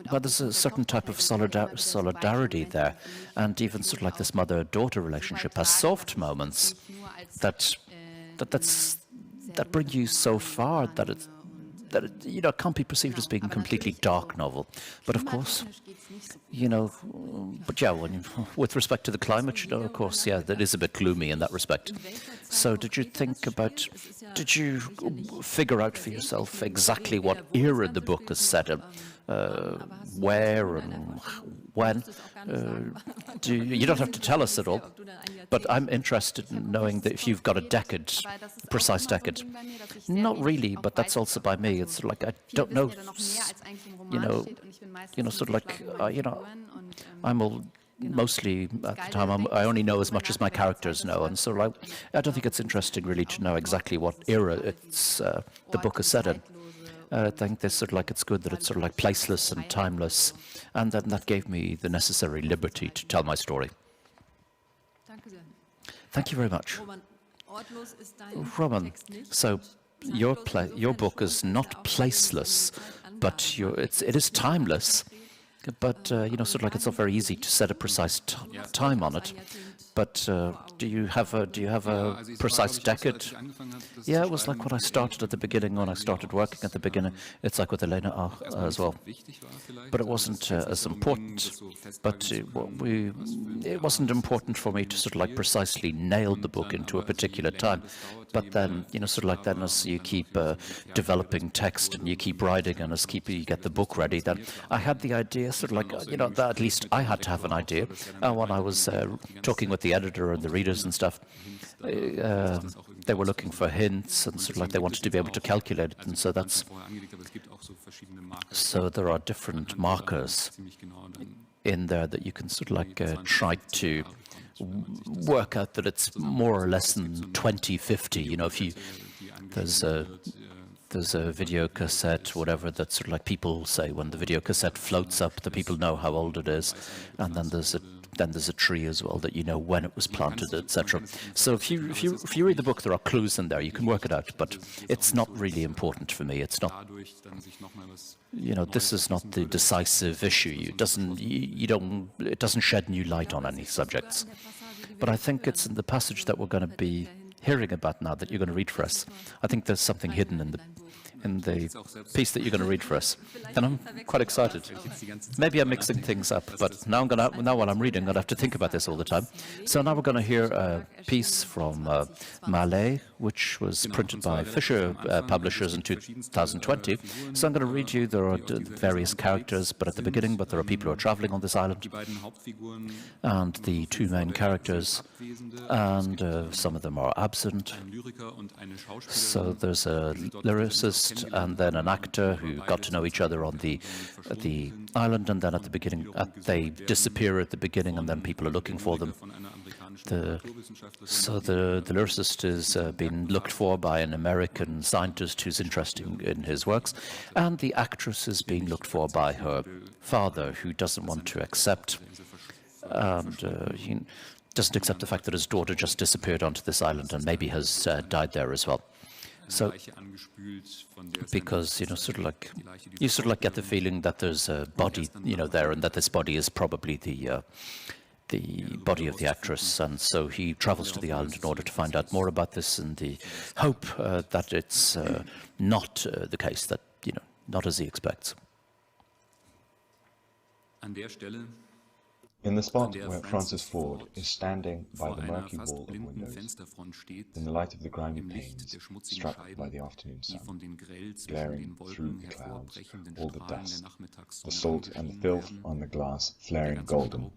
there's a certain type of solidarity there, and even sort of like this mother-daughter relationship has soft moments that bring you so far that it you know, can't be perceived as being a completely dark novel. But of course, you know, but yeah, with respect to the climate, you know, of course, yeah, that is a bit gloomy in that respect. So did you did you figure out for yourself exactly what era the book is set in? Where and when? You don't have to tell us at all, but I'm interested in knowing that if you've got a decade, a precise decade. Not really, but that's also by me. It's like I don't know, sort of like, I'm all mostly at the time I only know as much as my characters know, and so like I don't think it's interesting really to know exactly what era it's the book is set in. I think it's sort of like it's good that it's sort of like placeless and timeless, and then that gave me the necessary liberty to tell my story. Thank you very much. Roman, so your book is not placeless, but it is timeless. But sort of like it's not very easy to set a precise time on it. But do you have a precise decade? Yeah, it was like when I started at the beginning, when I started working at the beginning. It's like with Helene as well. But it wasn't as important. But it wasn't important for me to sort of like precisely nail the book into a particular time. But then, sort of like then as you keep developing text and you keep writing and as you get the book ready, then I had the idea sort of like, that at least I had to have an idea. And when I was talking with the editor and the readers and stuff, they were looking for hints and sort of like they wanted to be able to calculate it. And so there are different markers in there that you can sort of like try to work out that it's more or less than 2050. There's a video cassette, whatever, that sort of like people say when the video cassette floats up, the people know how old it is, and then there's a tree as well that you know when it was planted, etc. So if you read the book, there are clues in there. You can work it out, but it's not really important for me. It's not. This is not the decisive issue. It doesn't shed new light on any subjects. But I think it's in the passage that we're going to be hearing about now that you're going to read for us. I think there's something hidden in the piece that you're going to read for us, and I'm quite excited. Maybe I'm mixing things up, but now while I'm reading, I'm going to have to think about this all the time. So now we're going to hear a piece from Malé, which was printed by Fisher Publishers in 2020. So I'm going to read you. There are various characters, but at the beginning, there are people who are traveling on this island, and the two main characters, and some of them are absent. So there's a lyricist and then an actor who got to know each other on the island, and then at the beginning they disappear at the beginning, and then people are looking for them. So the lyricist is being looked for by an American scientist who's interested in his works, and the actress is being looked for by her father, who doesn't want to accept, and he doesn't accept the fact that his daughter just disappeared onto this island and maybe has died there as well. So, because you sort of like get the feeling that there's a body, there, and that this body is probably the body of the actress, and so he travels to the island in order to find out more about this, in the hope that it's not the case, that not as he expects. In the spot where Francis Ford is standing by the murky wall of windows, in the light of the grimy panes struck by the afternoon sun, glaring through the clouds, all the dust, the salt and the filth on the glass flaring golden,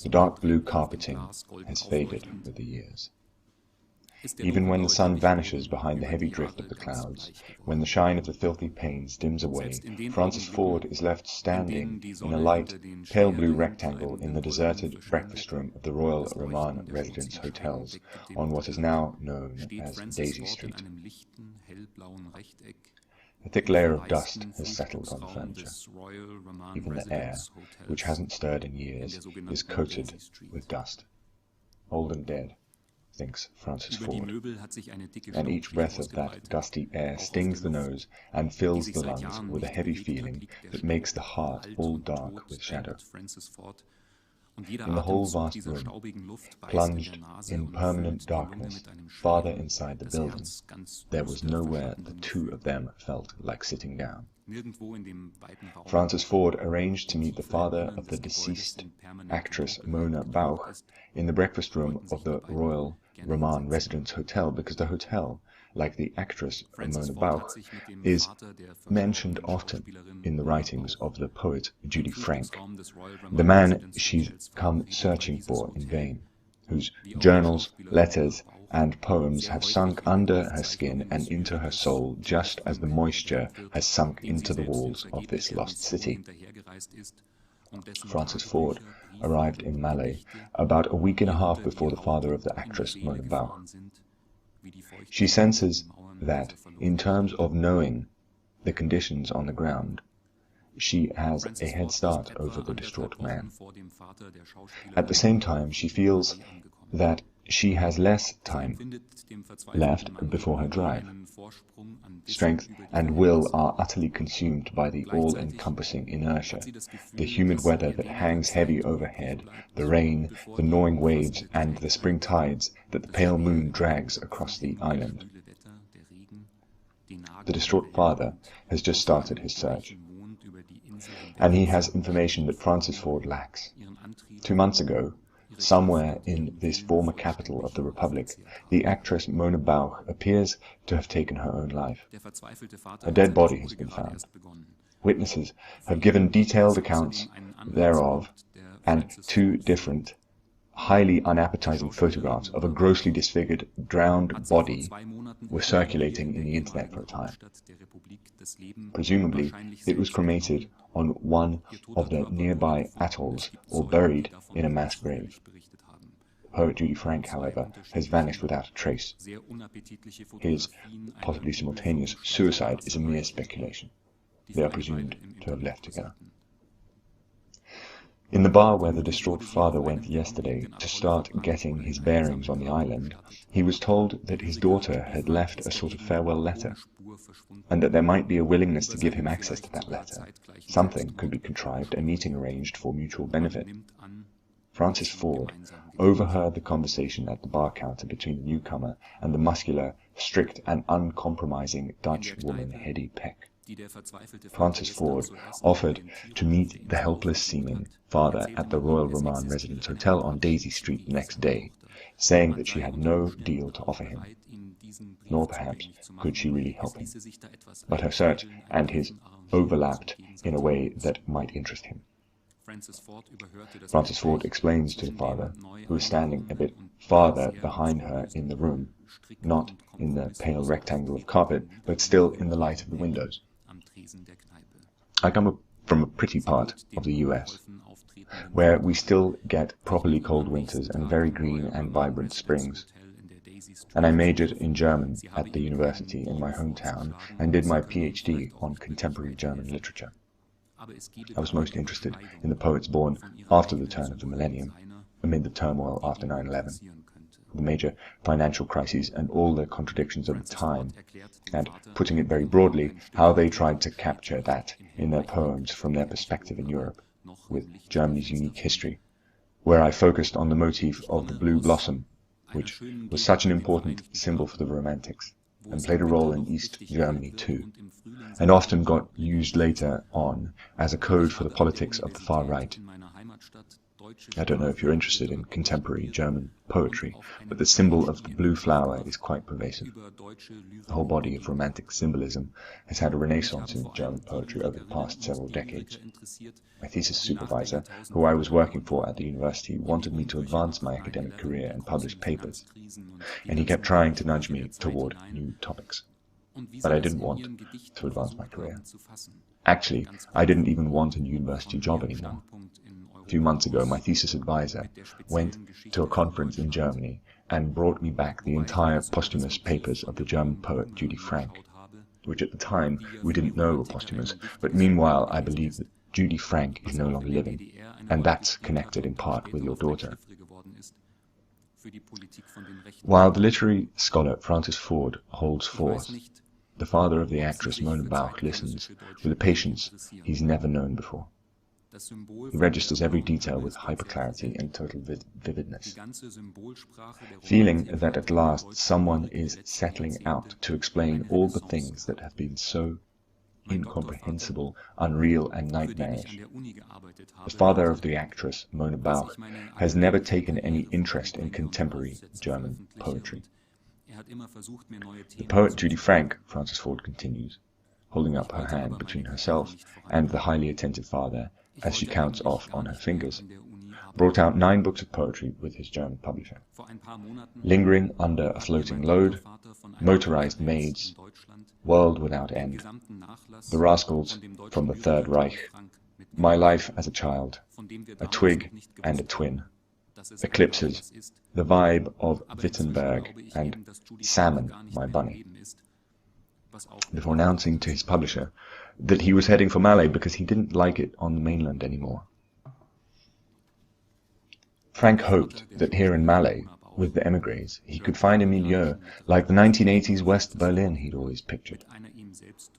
the dark blue carpeting has faded with the years. Even when the sun vanishes behind the heavy drift of the clouds, when the shine of the filthy panes dims away, Francis Ford is left standing in a light, pale blue rectangle in the deserted breakfast room of the Royal Roman Residence Hotels on what is now known as Daisy Street. A thick layer of dust has settled on the furniture. Even the air, which hasn't stirred in years, is coated with dust. Old and dead, thinks Francis Ford, and each breath of that dusty air stings the nose and fills the lungs with a heavy feeling that makes the heart all dark with shadow. In the whole vast room, plunged in permanent darkness, farther inside the building, there was nowhere the two of them felt like sitting down. Francis Ford arranged to meet the father of the deceased actress Mona Bauch in the breakfast room of the Royal Roman Residence Hotel because the hotel, like the actress Mona Bauch, is mentioned often in the writings of the poet Judy Frank, the man she's come searching for in vain, whose journals, letters, and poems have sunk under her skin and into her soul just as the moisture has sunk into the walls of this lost city. Francis Ford arrived in Malé about a week and a half before the father of the actress Mona Bauch. She senses that, in terms of knowing the conditions on the ground, she has a head start over the distraught man. At the same time, she feels that she has less time left before her drive. Strength and will are utterly consumed by the all-encompassing inertia, the humid weather that hangs heavy overhead, the rain, the gnawing waves, and the spring tides that the pale moon drags across the island. The distraught father has just started his search, and he has information that Francis Ford lacks. 2 months ago, somewhere in this former capital of the Republic, the actress Mona Bauch appears to have taken her own life. A dead body has been found. Witnesses have given detailed accounts thereof, and 2 different, highly unappetizing photographs of a grossly disfigured, drowned body were circulating in the internet for a time. Presumably, it was cremated on one of the nearby atolls or buried in a mass grave. Poet Judy Frank, however, has vanished without a trace. His possibly simultaneous suicide is a mere speculation. They are presumed to have left together. In the bar where the distraught father went yesterday to start getting his bearings on the island, he was told that his daughter had left a sort of farewell letter, and that there might be a willingness to give him access to that letter. Something could be contrived, a meeting arranged for mutual benefit. Francis Ford overheard the conversation at the bar counter between the newcomer and the muscular, strict and uncompromising Dutch woman Hedy Peck. Francis Ford offered to meet the helpless seeming father at the Royal Roman Residence Hotel on Daisy Street the next day, saying that she had no deal to offer him, nor perhaps could she really help him. But her search and his overlapped in a way that might interest him. Francis Ford explains to the father, who is standing a bit farther behind her in the room, not in the pale rectangle of carpet, but still in the light of the windows. I come from a pretty part of the US, where we still get properly cold winters and very green and vibrant springs. And I majored in German at the university in my hometown and did my PhD on contemporary German literature. I was most interested in the poets born after the turn of the millennium, amid the turmoil after 9/11, the major financial crises and all the contradictions of the time, and, putting it very broadly, how they tried to capture that in their poems from their perspective in Europe, with Germany's unique history, where I focused on the motif of the blue blossom, which was such an important symbol for the Romantics, and played a role in East Germany too, and often got used later on as a code for the politics of the far right. I don't know if you're interested in contemporary German poetry, but the symbol of the blue flower is quite pervasive. The whole body of Romantic symbolism has had a renaissance in German poetry over the past several decades. My thesis supervisor, who I was working for at the university, wanted me to advance my academic career and publish papers, and he kept trying to nudge me toward new topics. But I didn't want to advance my career. Actually, I didn't even want a university job anymore. A few months ago, my thesis advisor went to a conference in Germany and brought me back the entire posthumous papers of the German poet Judy Frank, which at the time we didn't know were posthumous, but meanwhile I believe that Judy Frank is no longer living, and that's connected in part with your daughter. While the literary scholar Francis Ford holds forth, the father of the actress Mona Bauch listens with a patience he's never known before. He registers every detail with hyperclarity and total vividness, feeling that at last someone is settling out to explain all the things that have been so incomprehensible, unreal and nightmarish. The father of the actress, Mona Bauch, has never taken any interest in contemporary German poetry. The poet Judy Frank, Frances Ford continues, holding up her hand between herself and the highly attentive father as she counts off on her fingers, brought out 9 books of poetry with his German publisher. Lingering Under a Floating Load, Motorized Maids, World Without End, The Rascals from the Third Reich, My Life as a Child, A Twig and a Twin, Eclipses, The Vibe of Wittenberg, and Salmon, My Bunny, before announcing to his publisher that he was heading for Malé because he didn't like it on the mainland anymore. Frank hoped that here in Malé, with the émigrés, he could find a milieu like the 1980s West Berlin he'd always pictured.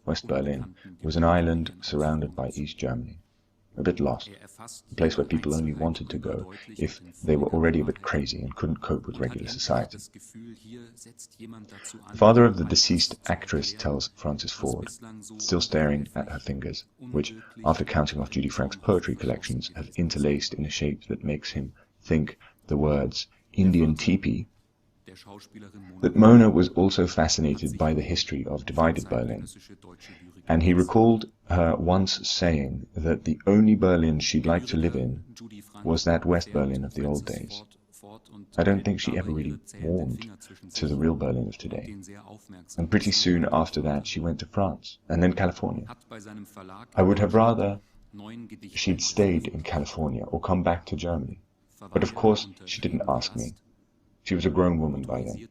West Berlin was an island surrounded by East Germany, a bit lost, a place where people only wanted to go if they were already a bit crazy and couldn't cope with regular society. The father of the deceased actress tells Frances Ford, still staring at her fingers, which, after counting off Judy Frank's poetry collections, have interlaced in a shape that makes him think the words Indian teepee, that Mona was also fascinated by the history of divided Berlin, and he recalled her once saying that the only Berlin she'd like to live in was that West Berlin of the old days. I don't think she ever really warmed to the real Berlin of today. And pretty soon after that she went to France, and then California. I would have rather she'd stayed in California or come back to Germany. But of course she didn't ask me. She was a grown woman by then.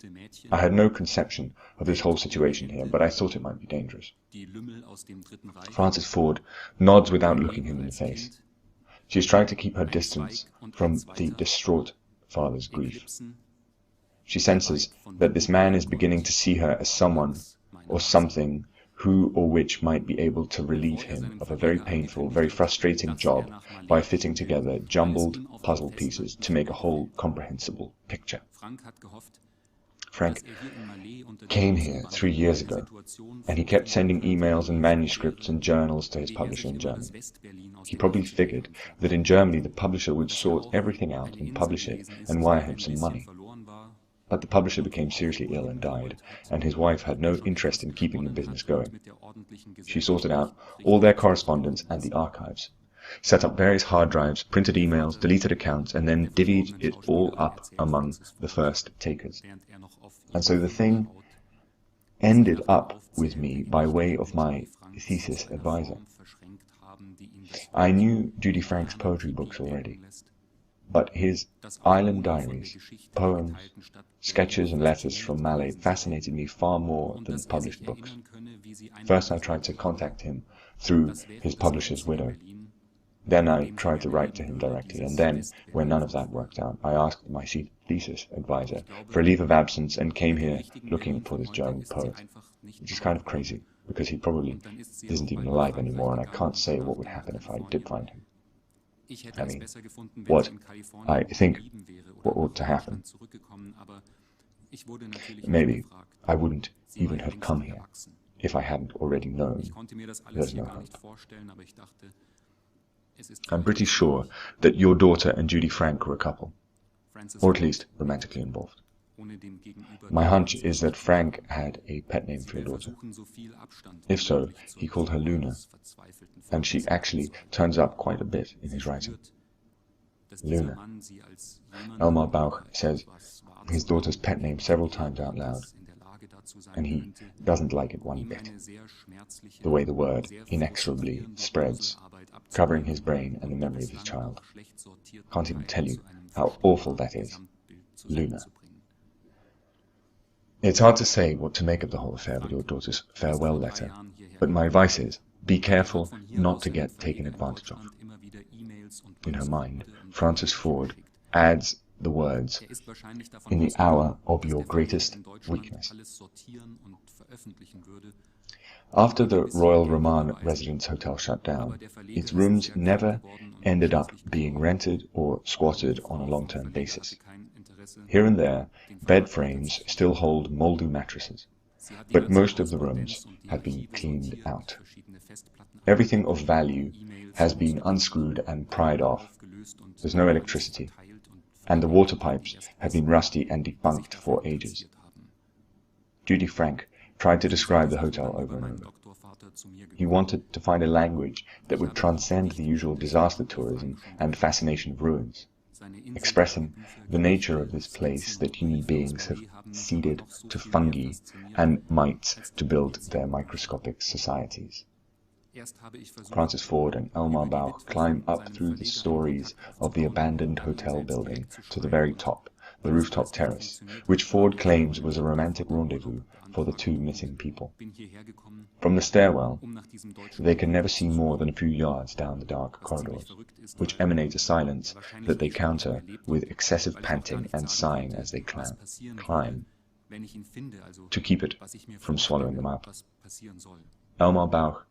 I had no conception of this whole situation here, but I thought it might be dangerous. Frances Ford nods without looking him in the face. She is trying to keep her distance from the distraught father's grief. She senses that this man is beginning to see her as someone or something who or which might be able to relieve him of a very painful, very frustrating job by fitting together jumbled puzzle pieces to make a whole comprehensible picture. Frank came here 3 years ago, and he kept sending emails and manuscripts and journals to his publisher in Germany. He probably figured that in Germany the publisher would sort everything out and publish it and wire him some money. But the publisher became seriously ill and died, and his wife had no interest in keeping the business going. She sorted out all their correspondence and the archives, set up various hard drives, printed emails, deleted accounts, and then divvied it all up among the first takers. And so the thing ended up with me by way of my thesis advisor. I knew Judy Frank's poetry books already, but his island diaries, poems, sketches and letters from Malé fascinated me far more than published books. First I tried to contact him through his publisher's widow. Then I tried to write to him directly, and then, when none of that worked out, I asked my thesis advisor for a leave of absence and came here looking for this German poet, which is kind of crazy, because he probably isn't even alive anymore, and I can't say what would happen if I did find him. I mean, what I think what ought to happen. Maybe I wouldn't even have come here if I hadn't already known there's no hope. I'm pretty sure that your daughter and Judy Frank were a couple, or at least romantically involved. My hunch is that Frank had a pet name for your daughter. If so, he called her Luna, and she actually turns up quite a bit in his writing. Luna. Elmar Bauch says his daughter's pet name several times out loud, and he doesn't like it one bit. The way the word inexorably spreads, covering his brain and the memory of his child. Can't even tell you how awful that is. Luna. It's hard to say what to make of the whole affair with your daughter's farewell letter, but my advice is, be careful not to get taken advantage of. In her mind, Frances Ford adds the words, in the hour of your greatest weakness. After the Royal Roman Residence Hotel shut down, its rooms never ended up being rented or squatted on a long-term basis. Here and there, bed frames still hold moldy mattresses, but most of the rooms have been cleaned out. Everything of value has been unscrewed and pried off. There's no electricity, and the water pipes have been rusty and defunct for ages. Judy Frank tried to describe the hotel over and over. He wanted to find a language that would transcend the usual disaster tourism and fascination of ruins, expressing the nature of this place that human beings have ceded to fungi and mites to build their microscopic societies. Francis Ford and Elmar Bauch climb up through the stories of the abandoned hotel building to the very top, the rooftop terrace, which Ford claims was a romantic rendezvous for the two missing people. From the stairwell, they can never see more than a few yards down the dark corridors, which emanate a silence that they counter with excessive panting and sighing as they climb, to keep it from swallowing them up. Elmar Bauch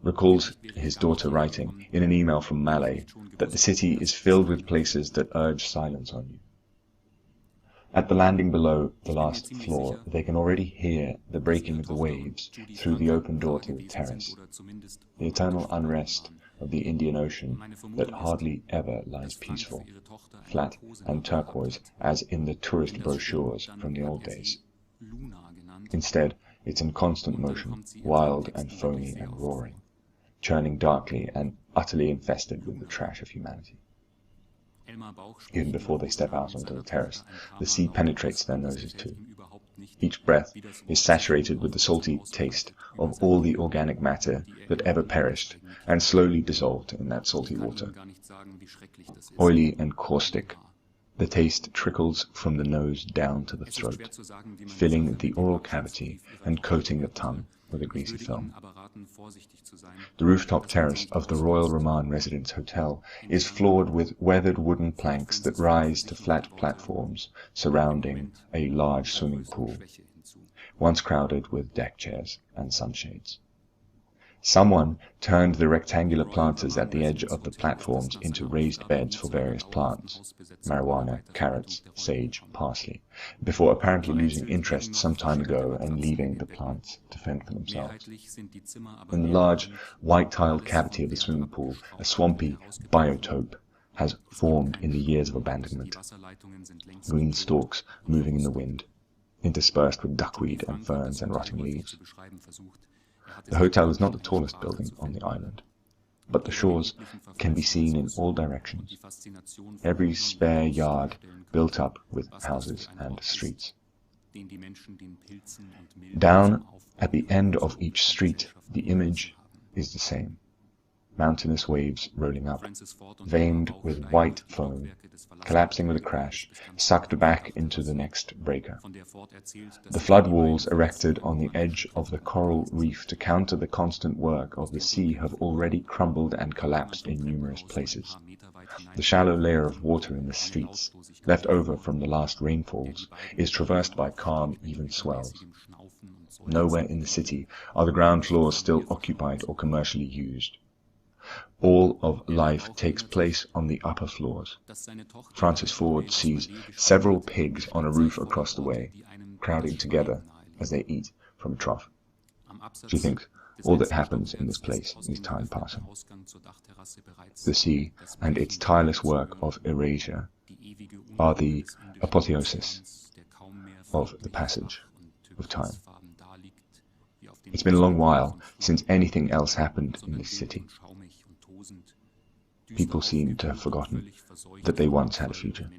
recalls his daughter writing in an email from Malé that the city is filled with places that urge silence on you. At the landing below the last floor, they can already hear the breaking of the waves through the open door to the terrace, the eternal unrest of the Indian Ocean that hardly ever lies peaceful, flat and turquoise as in the tourist brochures from the old days. Instead, it's in constant motion, wild and foamy and roaring, churning darkly and utterly infested with the trash of humanity. Even before they step out onto the terrace, the sea penetrates their noses too. Each breath is saturated with the salty taste of all the organic matter that ever perished and slowly dissolved in that salty water. Oily and caustic, the taste trickles from the nose down to the throat, filling the oral cavity and coating the tongue with a greasy film. The rooftop terrace of the Royal Roman Residence Hotel is floored with weathered wooden planks that rise to flat platforms surrounding a large swimming pool, once crowded with deck chairs and sunshades. Someone turned the rectangular planters at the edge of the platforms into raised beds for various plants, marijuana, carrots, sage, parsley, before apparently losing interest some time ago and leaving the plants to fend for themselves. In the large, white-tiled cavity of the swimming pool, a swampy biotope has formed in the years of abandonment. Green stalks moving in the wind, interspersed with duckweed and ferns and rotting leaves. The hotel is not the tallest building on the island, but the shores can be seen in all directions, every spare yard built up with houses and streets. Down at the end of each street, the image is the same. Mountainous waves rolling up, veined with white foam, collapsing with a crash, sucked back into the next breaker. The flood walls erected on the edge of the coral reef to counter the constant work of the sea have already crumbled and collapsed in numerous places. The shallow layer of water in the streets, left over from the last rainfalls, is traversed by calm, even swells. Nowhere in the city are the ground floors still occupied or commercially used. All of life takes place on the upper floors. Francis Ford sees several pigs on a roof across the way, crowding together as they eat from a trough. She thinks all that happens in this place is time passing. The sea and its tireless work of erasure are the apotheosis of the passage of time. It's been a long while since anything else happened in this city. People seem to have forgotten that they once had a future.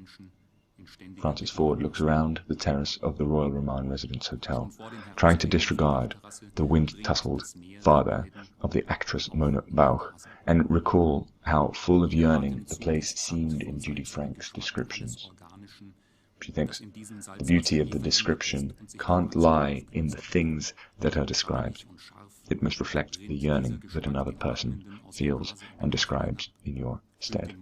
Francis Ford looks around the terrace of the Royal Roman Residence Hotel, trying to disregard the wind-tussled father of the actress Mona Bauch, and recall how full of yearning the place seemed in Judy Frank's descriptions. She thinks the beauty of the description can't lie in the things that are described. It must reflect the yearning that another person feels and describes in your stead.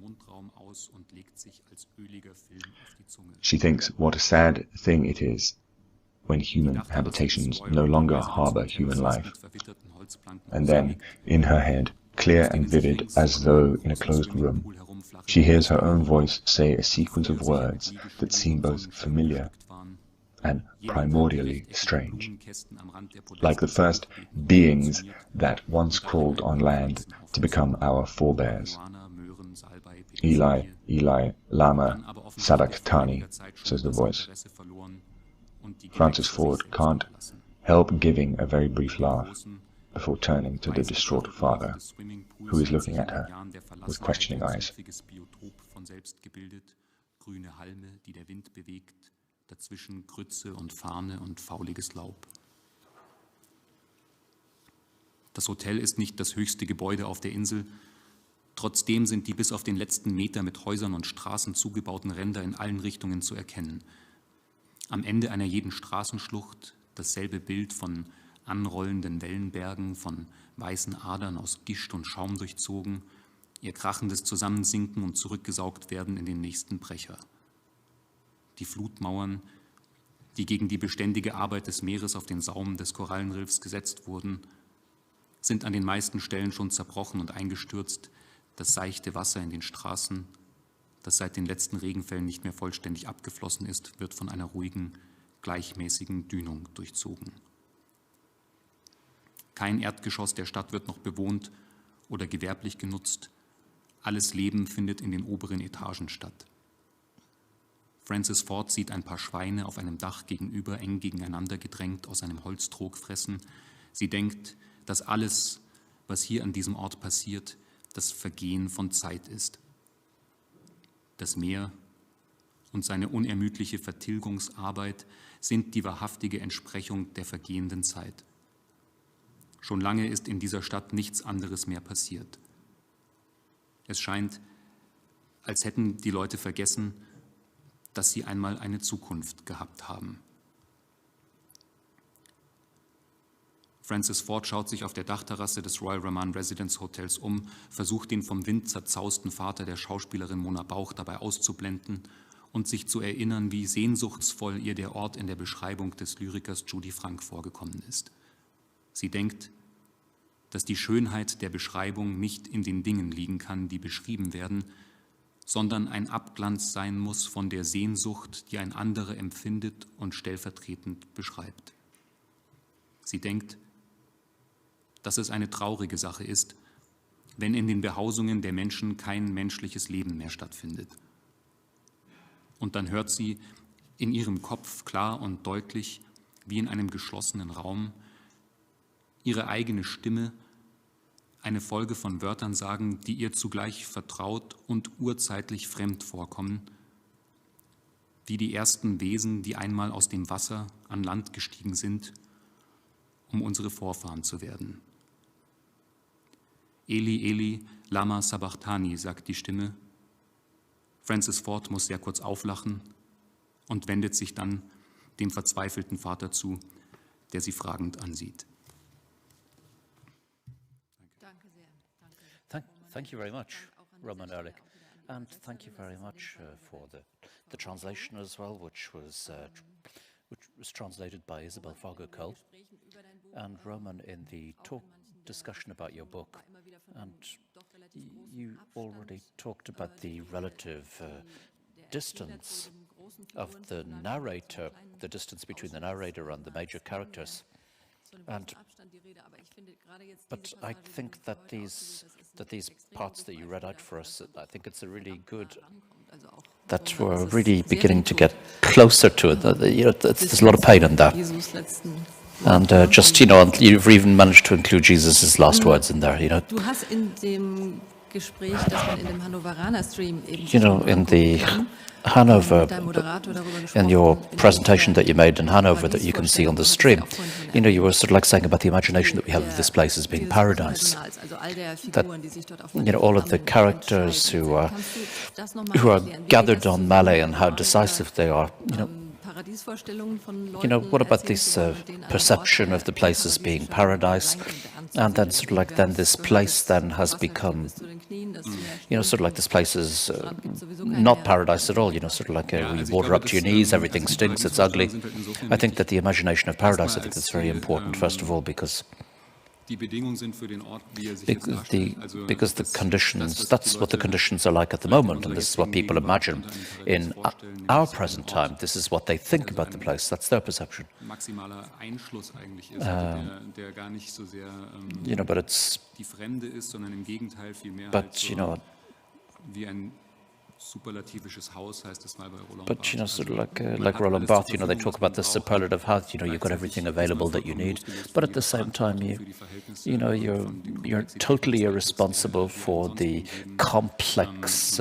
She thinks what a sad thing it is when human habitations no longer harbor human life. And then, in her head, clear and vivid as though in a closed room, she hears her own voice say a sequence of words that seem both familiar and primordially strange, like the first beings that once crawled on land to become our forebears. Eli, Eli, lama sabachthani, says the voice. Francis Ford can't help giving a very brief laugh before turning to the distraught father, who is looking at her with questioning eyes. Grüne Halme, die der Wind bewegt, dazwischen Grütze und Farne und fauliges Laub. Das Hotel ist nicht das höchste Gebäude auf der Insel, trotzdem sind die bis auf den letzten Meter mit Häusern und Straßen zugebauten Ränder in allen Richtungen zu erkennen. Am Ende einer jeden Straßenschlucht dasselbe Bild von anrollenden Wellenbergen, von weißen Adern aus Gischt und Schaum durchzogen, ihr krachendes Zusammensinken und zurückgesaugt werden in den nächsten Brecher. Die Flutmauern, die gegen die beständige Arbeit des Meeres auf den Saum des Korallenriffs gesetzt wurden, sind an den meisten Stellen schon zerbrochen und eingestürzt. Das seichte Wasser in den Straßen, das seit den letzten Regenfällen nicht mehr vollständig abgeflossen ist, wird von einer ruhigen, gleichmäßigen Dünung durchzogen. Kein Erdgeschoss der Stadt wird noch bewohnt oder gewerblich genutzt. Alles Leben findet in den oberen Etagen statt. Francis Ford sieht ein paar Schweine auf einem Dach gegenüber eng gegeneinander gedrängt aus einem Holztrog fressen. Sie denkt, dass alles, was hier an diesem Ort passiert, das Vergehen von Zeit ist. Das Meer und seine unermüdliche Vertilgungsarbeit sind die wahrhaftige Entsprechung der vergehenden Zeit. Schon lange ist in dieser Stadt nichts anderes mehr passiert. Es scheint, als hätten die Leute vergessen, dass sie einmal eine Zukunft gehabt haben. Francis Ford schaut sich auf der Dachterrasse des Royal Raman Residence Hotels um, versucht den vom Wind zerzausten Vater der Schauspielerin Mona Bauch dabei auszublenden und sich zu erinnern, wie sehnsuchtsvoll ihr der Ort in der Beschreibung des Lyrikers Judy Frank vorgekommen ist. Sie denkt, dass die Schönheit der Beschreibung nicht in den Dingen liegen kann, die beschrieben werden, sondern ein Abglanz sein muss von der Sehnsucht, die ein anderer empfindet und stellvertretend beschreibt. Sie denkt, dass es eine traurige Sache ist, wenn in den Behausungen der Menschen kein menschliches Leben mehr stattfindet. Und dann hört sie in ihrem Kopf klar und deutlich, wie in einem geschlossenen Raum, ihre eigene Stimme eine Folge von Wörtern sagen, die ihr zugleich vertraut und urzeitlich fremd vorkommen, wie die ersten Wesen, die einmal aus dem Wasser an Land gestiegen sind, um unsere Vorfahren zu werden. Eli, Eli, lama sabachthani, sagt die Stimme. Francis Ford muss sehr kurz auflachen und wendet sich dann dem verzweifelten Vater zu, der sie fragend ansieht. Thank you very much, Roman Ehrlich, and thank you very much for the translation as well, which was translated by Isabel Fargo-Cole. And Roman, in the discussion about your book, and you already talked about the relative distance of the narrator, the distance between the narrator and the major characters. But I think that these parts that you read out for us, I think it's a really good, that we're really beginning to get closer to it. There's a lot of pain in that. And just, and you've even managed to include Jesus' last words in there, Du hast in dem Gespräch, das man in dem Hannoveraner Stream eben in the Hanover, in your presentation that you made in Hanover that you can see on the stream, you were sort of like saying about the imagination that we have of this place as being paradise. That, all of the characters who are gathered on Malé and how decisive they are, what about this perception of the place as being paradise? And then sort of like then this place then has become, sort of like this place is not paradise at all, sort of like you water up to your knees, everything stinks, it's ugly. I think that the imagination of paradise, I think that's very important, first of all, because because the conditions, that's what the conditions are like at the moment, and this is what people imagine. In our present time, this is what they think about the place. That's their perception. You know, but it's, but, you know, but, you know, sort of like Roland Barthes, you know, they talk about the superlative house, you know, you've got everything available that you need, but at the same time, you know, you're totally irresponsible for the complex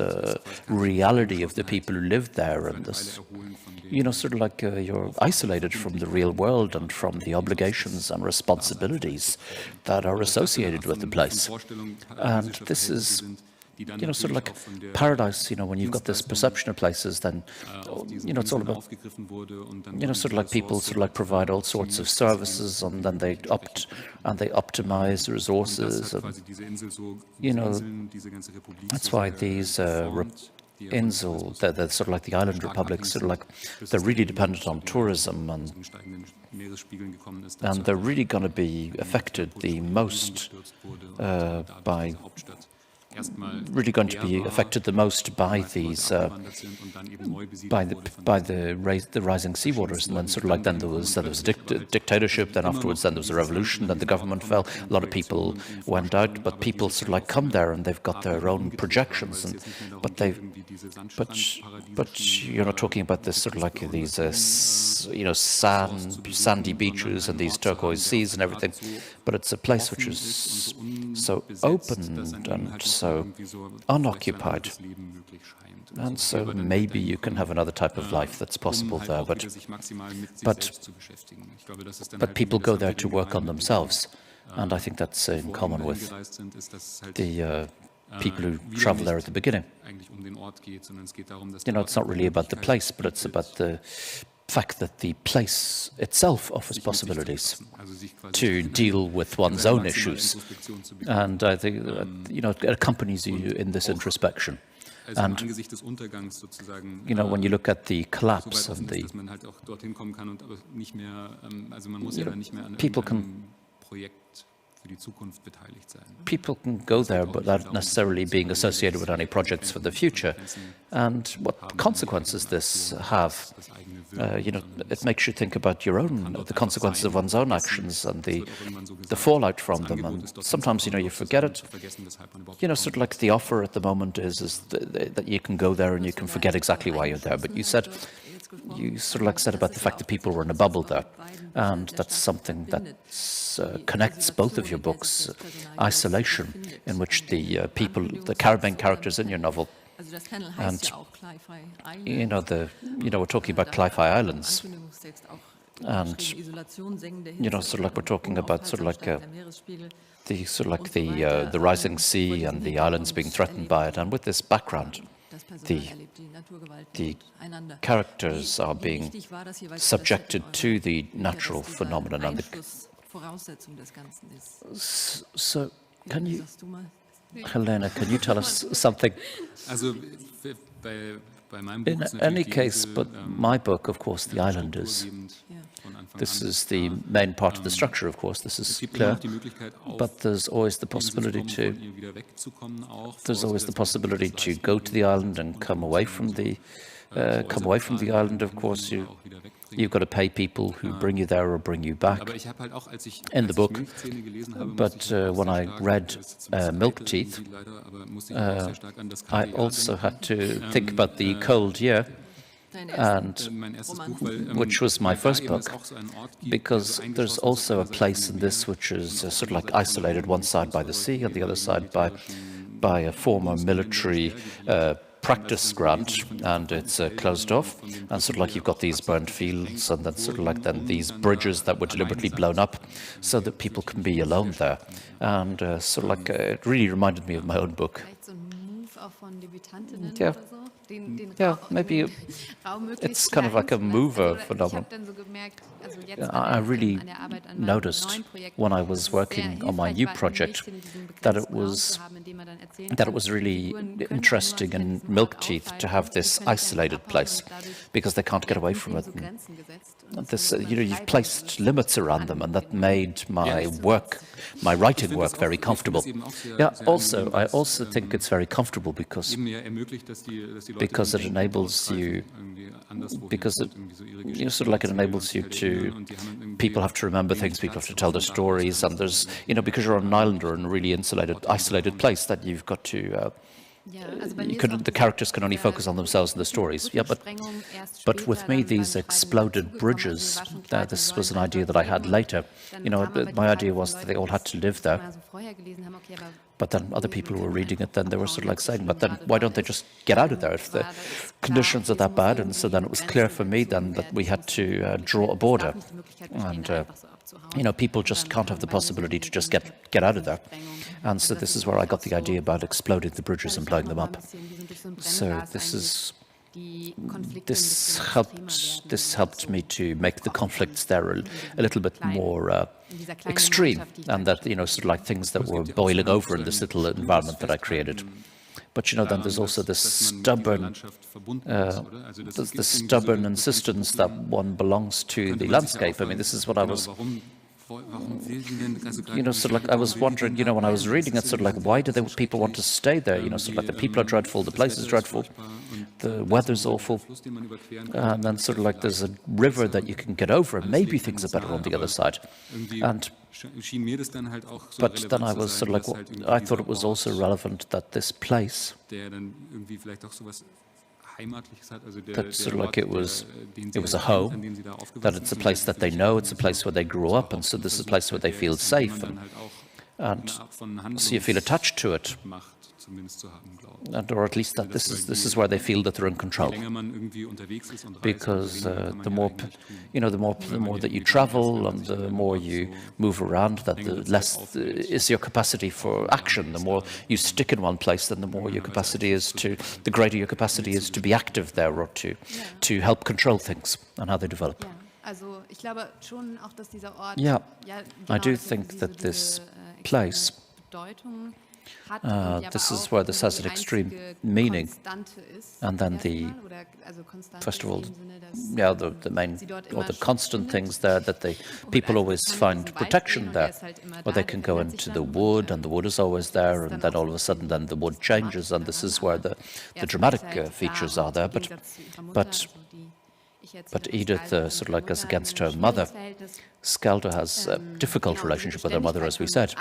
reality of the people who live there, and this, you know, sort of like you're isolated from the real world and from the obligations and responsibilities that are associated with the place. And this is, you know, sort of like paradise, you know, when you've got this perception of places, then, you know, it's all about, you know, sort of like people sort of like provide all sorts of services, and then they optimize resources. And, you know, that's why these Insel, they're sort of like the island republics, sort of like, they're really dependent on tourism, and they're really going to be affected the most by these by the rising seawaters, and then sort of like then there was a dictatorship, then afterwards then there was a revolution, then the government fell, a lot of people went out, but people sort of like come there and they've got their own projections, and but you're not talking about this sort of like these you know, sandy beaches and these turquoise seas and everything, but it's a place which is so open and so unoccupied, and so maybe you can have another type of life that's possible there, but people go there to work on themselves, and I think that's in common with the people who travel there at the beginning. You know, it's not really about the place, but it's about the fact that the place itself offers possibilities to deal with one's own issues, and I think you know, it accompanies you in this introspection. And you know, when you look at the collapse of the, you know, people can go there without necessarily being associated with any projects for the future, and what consequences this have. You know, it makes you think about your own, the consequences of one's own actions and the fallout from them. And sometimes, you know, you forget it. You know, sort of like the offer at the moment is that you can go there and you can forget exactly why you're there. But you sort of like said about the fact that people were in a bubble there, and that's something that connects both of your books. Isolation, in which the people, the Caribbean characters in your novel. And you know, we're talking about Clyffe Islands, and you know, sort of like we're talking about sort of like the rising sea and the islands being threatened by it, and with this background, the characters are being subjected to the natural phenomenon. And so, can you? Helene, can you tell us something? In any case, but my book, of course, The Islanders, this is the main part of the structure, of course, this is clear, but there's always the possibility to go to the island and come away from the island, of course. You've got to pay people who bring you there or bring you back in the book. But when I read Milk Teeth, I also had to think about the cold year, and which was my first book, because there's also a place in this which is sort of like isolated, one side by the sea and the other side by a former military practice ground, and it's closed off, and sort of like you've got these burnt fields, and then sort of like then these bridges that were deliberately blown up so that people can be alone there, and sort of like it really reminded me of my own book. Yeah, maybe it's kind of like a mover phenomenon. I really noticed when I was working on my new project that it was really interesting in Milk Teeth to have this isolated place, because they can't get away from it. this, you've placed limits around them, and that made my writing work very comfortable. Yeah, I also think it's very comfortable because it enables you, because it enables you to, people have to remember things, people have to tell their stories, and there's, because you're on an island or in a really isolated place, that you've got to, the characters can only focus on themselves and the stories. Yeah, but with me, these exploded bridges, this was an idea that I had later. My idea was that they all had to live there. But then other people were reading it, then they were sort of like saying, but then why don't they just get out of there if the conditions are that bad? And so then it was clear for me then that we had to draw a border. And, people just can't have the possibility to just get out of there. And so this is where I got the idea about exploding the bridges and blowing them up. So this helped me to make the conflicts there a little bit more extreme, and that, sort of like things that were boiling over in this little environment that I created. But then there's also this stubborn insistence that one belongs to the landscape. I mean, this is what I was, sort of like I was wondering, when I was reading it, sort of like, why do people want to stay there? Sort of like the people are dreadful, the place is dreadful, the weather's awful, and then sort of like there's a river that you can get over, and maybe things are better on the other side. But then I was sort of like, I thought it was also relevant that this place, that sort of like it was a home, that it's a place that they know, it's a place where they grew up, and so this is a place where they feel safe, and so you feel attached to it. Or at least that this is where they feel that they're in control. Because the more that you travel and the more you move around, that the less is your capacity for action. The more you stick in one place, then the greater your capacity is to be active there, or to help control things and how they develop. Yeah, I do think that this place, this is where this has an extreme meaning, and then first of all, the main or the constant things there, that people always find protection there, or they can go into the wood, and the wood is always there, and then all of a sudden, then the wood changes, and this is where the dramatic features are there. But Edith, sort of like, as against her mother, Skelter has a difficult relationship with her mother, as we said,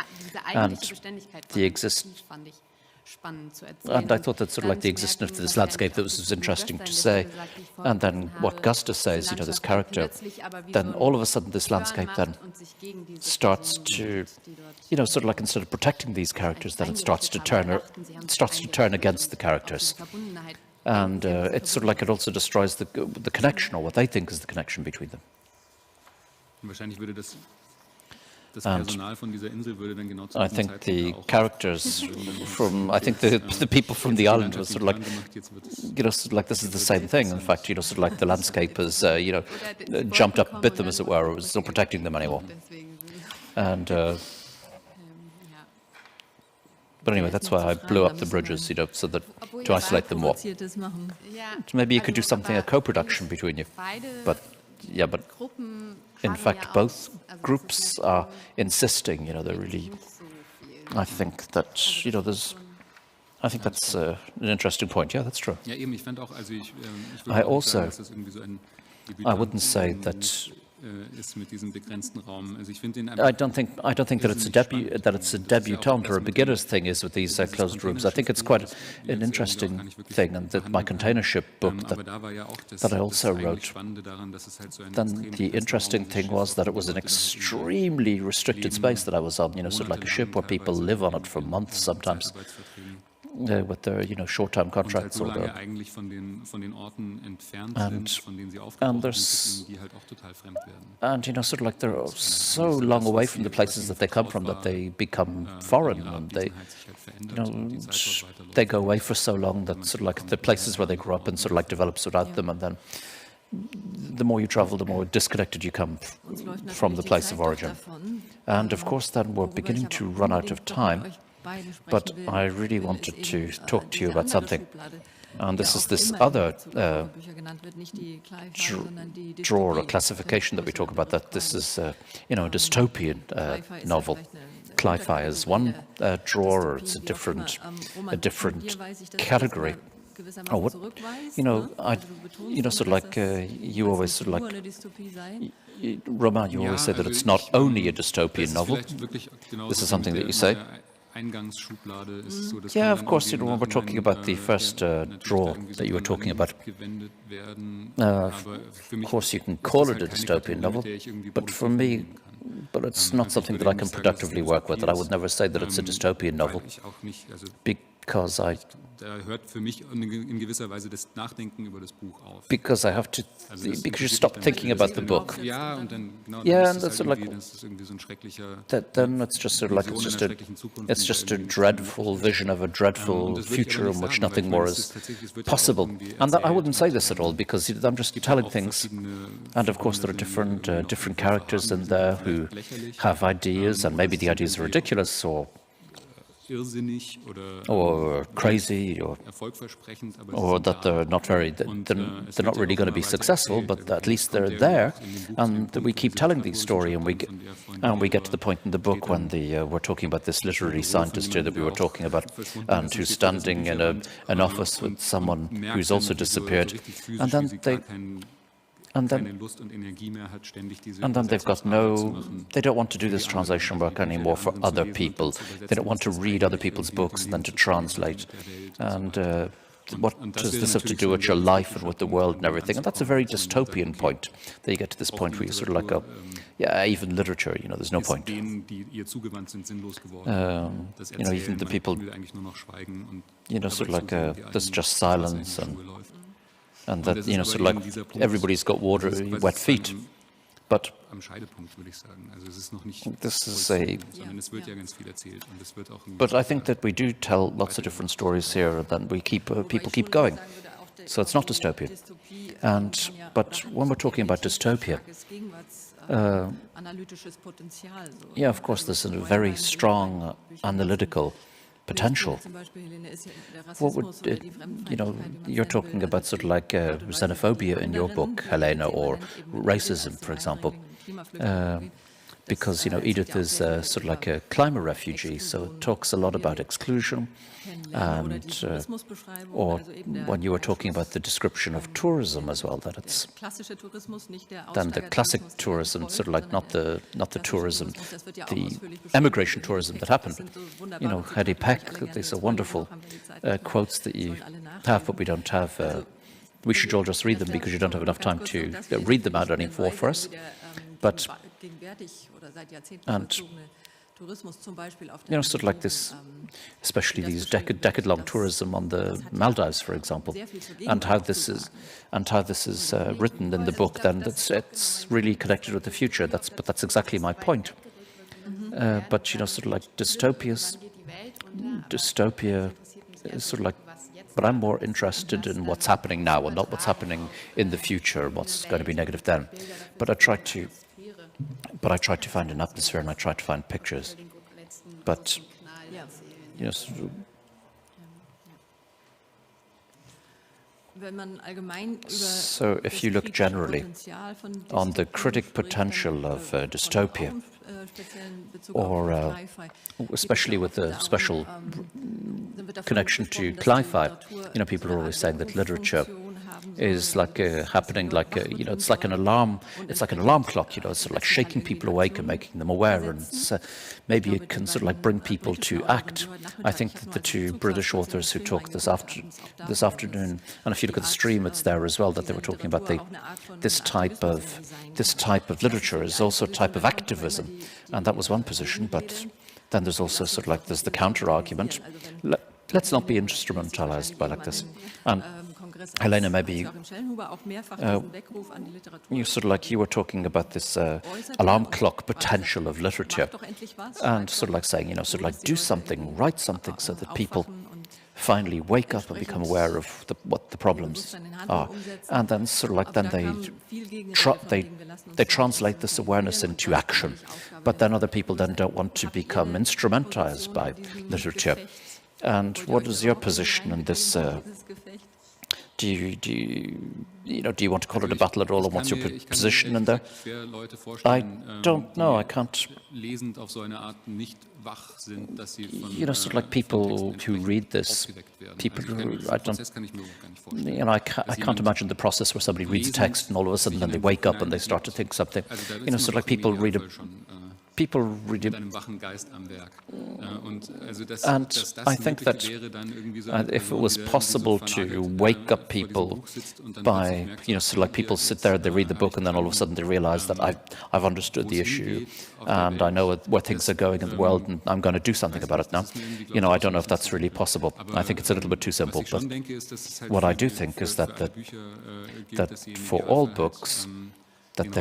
and and I thought that sort of like the existence of this landscape, that was interesting to say. And then what Gusta says, this character, then all of a sudden this landscape then starts to, sort of like, instead of protecting these characters, then it starts to turn against the characters. And it's sort of like it also destroys the connection, or what they think is the connection between them. And I think the characters the people from the island were sort of like, sort of like this is the same thing. In fact, sort of like the landscape has, jumped up, bit them, as it were, or was not protecting them anymore. And but anyway, that's why I blew up the bridges, so that to isolate them more. Maybe you could do something, a co-production between you. But in fact, both groups are insisting, they're really, I think that, I think that's an interesting point. Yeah, that's true. I wouldn't say that, I don't think that it's a debutante or a beginner's thing is with these closed rooms. I think it's quite an interesting thing, and that my container ship book that I also wrote, then the interesting thing was that it was an extremely restricted space that I was on, sort of like a ship where people live on it for months sometimes. With their, short-term contracts, and sort of like they're so long away from the places that they come from that they become foreign, and they go away for so long that sort of like the places where they grew up and sort of like develops without them, and then the more you travel, the more disconnected you come from the place of origin. And of course, then we're beginning to run out of time. But I really wanted to talk to you about something. And this is this other drawer or classification that we talk about, that this is, a dystopian novel. Cli-fi is one drawer, or it's a different category. Oh, what, sort of like, you always sort of like, Roman, you always say that it's not only a dystopian novel. This is something that you say. Yeah, of course, when we're talking about the first drawer that you were talking about, of course you can call it a dystopian novel, but for me, it's not something that I can productively work with, and I would never say that it's a dystopian novel, because I have to, because you stop thinking about the book. Yeah, and that's sort of like, then it's just sort of like, it's just a dreadful vision of a dreadful future in which nothing more is possible. And I wouldn't say this at all, because I'm just telling things, and of course there are different characters in there who have ideas, and maybe the ideas are ridiculous or crazy, or that they're not really going to be successful, but at least they're there, and we keep telling these stories, and we get to the point in the book when we're talking about this literary scientist here that we were talking about, and who's standing in an office with someone who's also disappeared, and then they've got they don't want to do this translation work anymore for other people. They don't want to read other people's books and then to translate. And what does this have to do with your life and with the world and everything? And that's a very dystopian point. That you get to this point where you sort of like go, yeah, even literature, there's no point. Even the people, sort of like, there's just silence, and that, sort of like, everybody's got wet feet. But this is but I think that we do tell lots of different stories here, and then we people keep going. So it's not dystopian. But when we're talking about dystopia, yeah, of course, there's a very strong analytical potential. What would you're talking about sort of like xenophobia in your book, Helene, or racism, for example, because Edith is sort of like a climate refugee, so it talks a lot about exclusion, and or when you were talking about the description of tourism as well, that it's then the classic tourism, sort of like not the tourism, the emigration tourism that happened. Hetty Peck, these are wonderful quotes that you have, but we don't have. We should all just read them, because you don't have enough time to read them out anymore for us. But sort of like this, especially these decade-long tourism on the Maldives, for example, and how this is written in the book. Then it's really connected with the future. That's exactly my point. But sort of like dystopia is sort of like. But I'm more interested in what's happening now, and not what's happening in the future, what's going to be negative then. But I try to find an atmosphere, and I try to find pictures. But so if you look generally on the critic potential of dystopia, or especially with the special connection to Cli-fi, people are always saying that literature is like happening like it's like an alarm clock, it's sort of like shaking people awake and making them aware, and maybe it can sort of like bring people to act. I think that the two British authors who talked this afternoon, and if you look at the stream, it's there as well, that they were talking about this type of literature is also a type of activism, and that was one position. But then there's also sort of like there's the counter argument. Let's not be instrumentalized by like this. And Helene, maybe you sort of like you were talking about this alarm clock potential of literature, and sort of like saying, sort of like do something, write something, so that people finally wake up and become aware of what the problems are, and then sort of like then they translate this awareness into action. But then other people then don't want to become instrumentalized by literature. And what is your position in this do you want to call it a battle at all, and what's your position in there? I don't know. I can't. Sort of like people who read this, people who I can't imagine the process where somebody reads text and all of a sudden then they wake up and they start to think something. Sort of like people read it. And I think that if it was possible to wake up people by, sort of like people sit there, they read the book, and then all of a sudden they realize that I've understood the issue, and I know where things are going in the world, and I'm going to do something about it now. I don't know if that's really possible. I think it's a little bit too simple, but what I do think is that for all books, that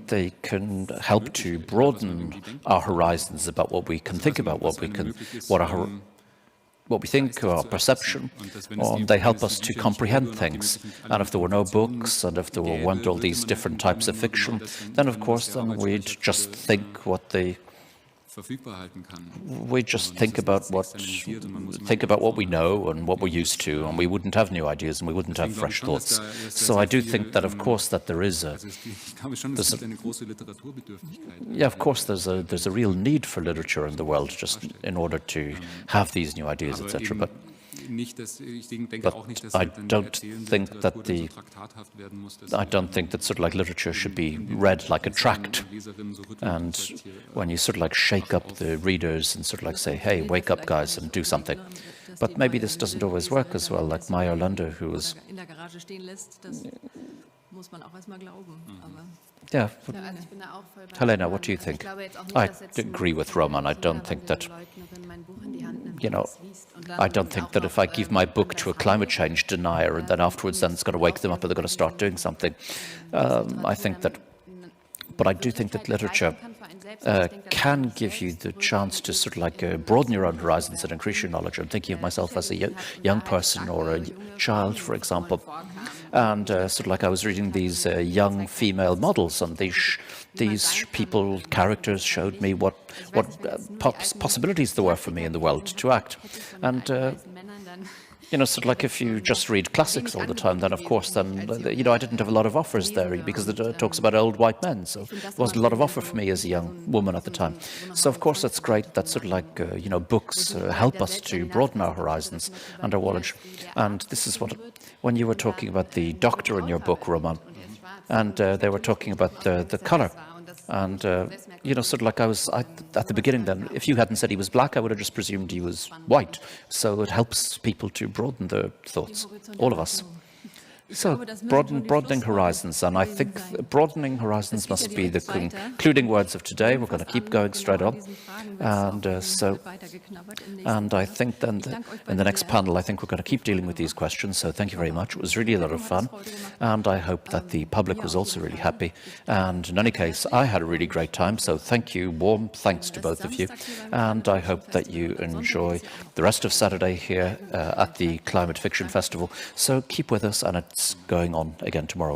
they can help to broaden our horizons about what we can think about, what we think, our perception, or they help us to comprehend things. And if there were no books, and if there weren't all these different types of fiction, then of course we'd just think think about what we know and what we're used to, and we wouldn't have new ideas and we wouldn't have fresh thoughts. So I do think that, of course, that there's a real need for literature in the world, just in order to have these new ideas, etc. But I don't think that sort of like literature should be read like a tract, and when you sort of like shake up the readers and sort of like say, hey, wake up guys and do something. But maybe this doesn't always work as well, like Meyer Lander, who was yeah. Helena, what do you think? I agree with Roman. I don't think that, I don't think that if I give my book to a climate change denier and then afterwards then it's going to wake them up and they're going to start doing something. But I do think that literature can give you the chance to sort of like broaden your own horizons and increase your knowledge. I'm thinking of myself as a young person or a child, for example, and sort of like I was reading these young female models, and these characters showed me what possibilities there were for me in the world to act. And sort of like if you just read classics all the time, then of course, I didn't have a lot of offers there because it talks about old white men. So there wasn't a lot of offer for me as a young woman at the time. So of course, it's great that sort of like, books help us to broaden our horizons and our knowledge. And this is when you were talking about the doctor in your book, Roman, and they were talking about the color. And, sort of like at the beginning then, if you hadn't said he was black, I would have just presumed he was white. So it helps people to broaden their thoughts, all of us. So broadening horizons, and I think broadening horizons must be the concluding words of today. We're going to keep going straight on, and I think then in the next panel, I think we're going to keep dealing with these questions. So thank you very much. It was really a lot of fun, and I hope that the public was also really happy. And in any case, I had a really great time. So thank you, warm thanks to both of you, and I hope that you enjoy the rest of Saturday here at the Climate Fiction Festival. So keep with us, and it's going on again tomorrow.